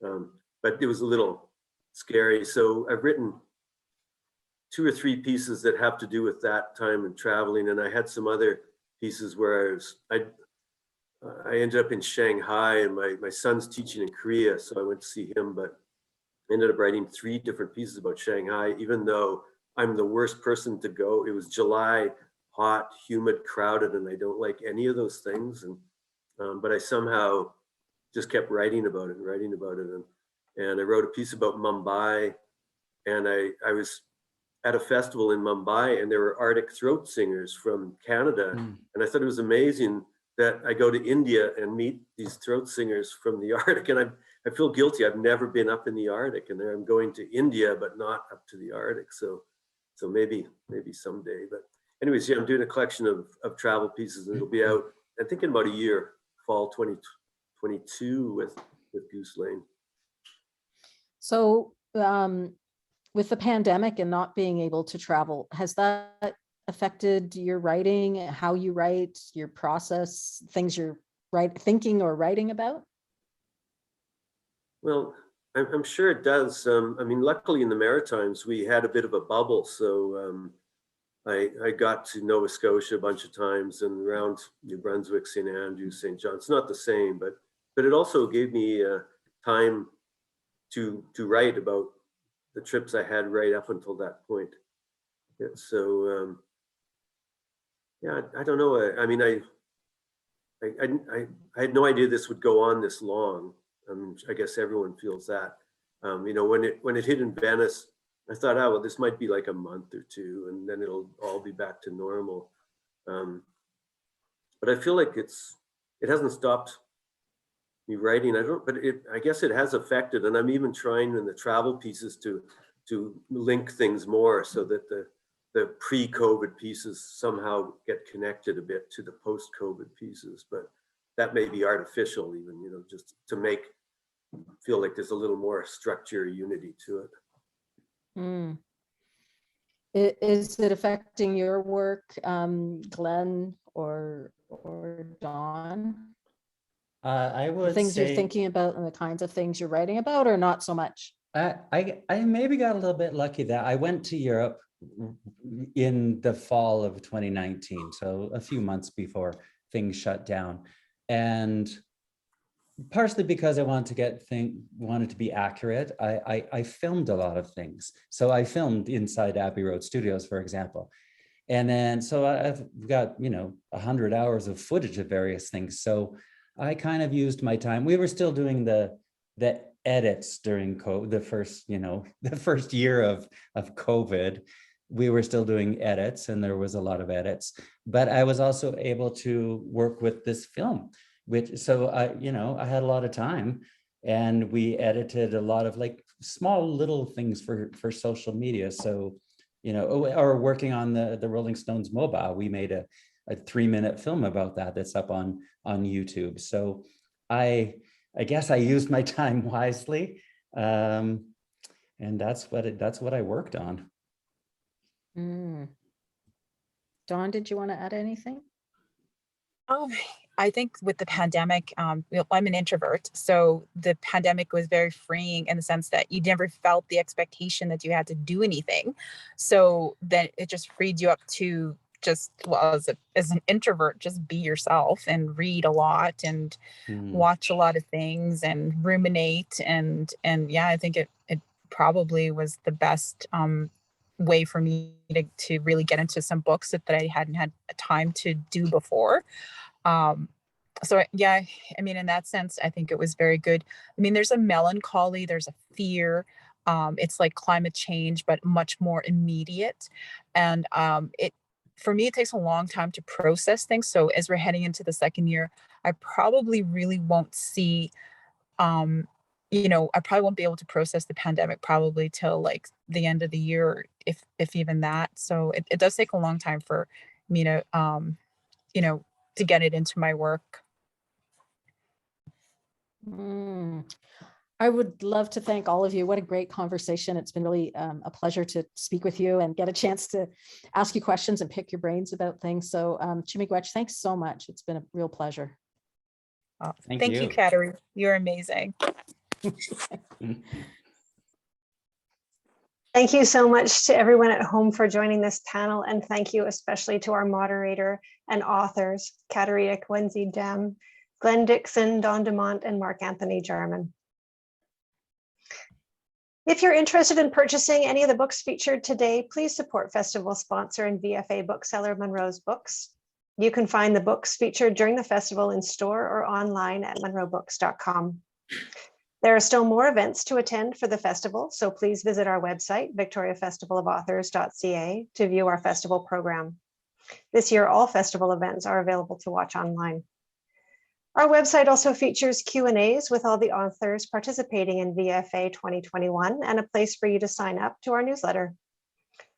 But it was a little scary. So I've written 2 or 3 pieces that have to do with that time and traveling. And I had some other pieces where I ended up in Shanghai, and my son's teaching in Korea. So I went to see him, but ended up writing 3 different pieces about Shanghai, even though I'm the worst person to go. It was July, hot, humid, crowded, and I don't like any of those things. And but I somehow just kept writing about it. And I wrote a piece about Mumbai, and I was at a festival in Mumbai, and there were Arctic throat singers from Canada. And I thought it was amazing that I go to India and meet these throat singers from the Arctic. And I feel guilty. I've never been up in the Arctic, and I'm going to India, but not up to the Arctic. So maybe someday. But anyways, yeah, I'm doing a collection of travel pieces, and it'll be out, I think, in about a year, fall 2022 with Goose Lane. So with the pandemic and not being able to travel, has that affected your writing, how you write, your process, things you're thinking or writing about? Well, I'm sure it does. I mean, luckily in the Maritimes, we had a bit of a bubble. So I got to Nova Scotia a bunch of times, and around New Brunswick, St. Andrews, St. John. It's not the same, but it also gave me time to write about the trips I had right up until that point. Yeah, so yeah, I don't know. I mean, I had no idea this would go on this long. I guess everyone feels that. When it hit in Venice, I thought, oh, well, this might be like a month or 2, and then it'll all be back to normal. But I feel like it hasn't stopped me writing. I guess it has affected, and I'm even trying in the travel pieces to link things more so that the pre-COVID pieces somehow get connected a bit to the post-COVID pieces. But that may be artificial even, just to feel like there's a little more structure, unity to it. Is it affecting your work, Glenn or Dawn? I would things say you're thinking about and the kinds of things you're writing about, or not so much? I maybe got a little bit lucky that I went to Europe in the fall of 2019, so a few months before things shut down, and partially because I wanted to be accurate, I filmed a lot of things. So I filmed inside Abbey Road Studios, for example, And then, so I've got, 100 hours of footage of various things. So I kind of used my time. We were still doing the edits during the first, the first year of COVID. We were still doing edits, and there was a lot of edits, but I was also able to work with this film, so I had a lot of time, and we edited a lot of like small little things for social media. So, or working on the Rolling Stones mobile, we made a 3-minute film about that's up on YouTube. So I guess I used my time wisely, and that's what I worked on. Dawn, did you want to add anything? I think with the pandemic, I'm an introvert, so the pandemic was very freeing in the sense that you never felt the expectation that you had to do anything. So then it just freed you up to just, as an introvert, just be yourself and read a lot and watch a lot of things and ruminate. And yeah, I think it probably was the best way for me to really get into some books that I hadn't had time to do before. So yeah, I mean, in that sense, I think it was very good. I mean, there's a melancholy, there's a fear. It's like climate change, but much more immediate. And for me, it takes a long time to process things. So as we're heading into the second year, I probably really won't see, I probably won't be able to process the pandemic probably till like the end of the year, if even that. So it does take a long time for me to, to get it into my work. I would love to thank all of you. What a great conversation. It's been really a pleasure to speak with you and get a chance to ask you questions and pick your brains about things. So Chimigwech, thanks so much. It's been a real pleasure. Oh, thank you, Kateri. You're amazing. Thank you so much to everyone at home for joining this panel, and thank you especially to our moderator and authors, Kateri Dem, Glenn Dixon, Dawn Dumont, and Mark Anthony Jarman. If you're interested in purchasing any of the books featured today, please support festival sponsor and VFA bookseller Monroe's Books. You can find the books featured during the festival in store or online at monroebooks.com. There are still more events to attend for the festival, so please visit our website, victoriafestivalofauthors.ca, to view our festival program. This year, all festival events are available to watch online. Our website also features Q&As with all the authors participating in VFA 2021 and a place for you to sign up to our newsletter.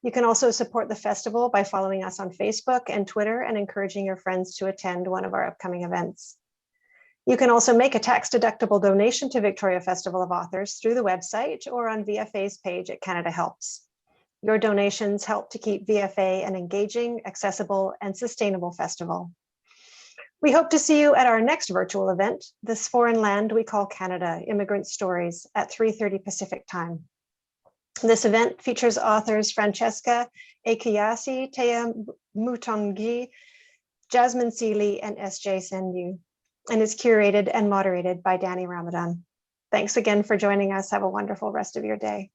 You can also support the festival by following us on Facebook and Twitter and encouraging your friends to attend one of our upcoming events. You can also make a tax-deductible donation to Victoria Festival of Authors through the website or on VFA's page at Canada Helps. Your donations help to keep VFA an engaging, accessible, and sustainable festival. We hope to see you at our next virtual event, This Foreign Land We Call Canada, Immigrant Stories, at 3:30 Pacific Time. This event features authors Francesca Ekiyasi, Tea Mutongi, Jasmine Seeley, and S.J. Senyu, and is curated and moderated by Danny Ramadan. Thanks again for joining us. Have a wonderful rest of your day.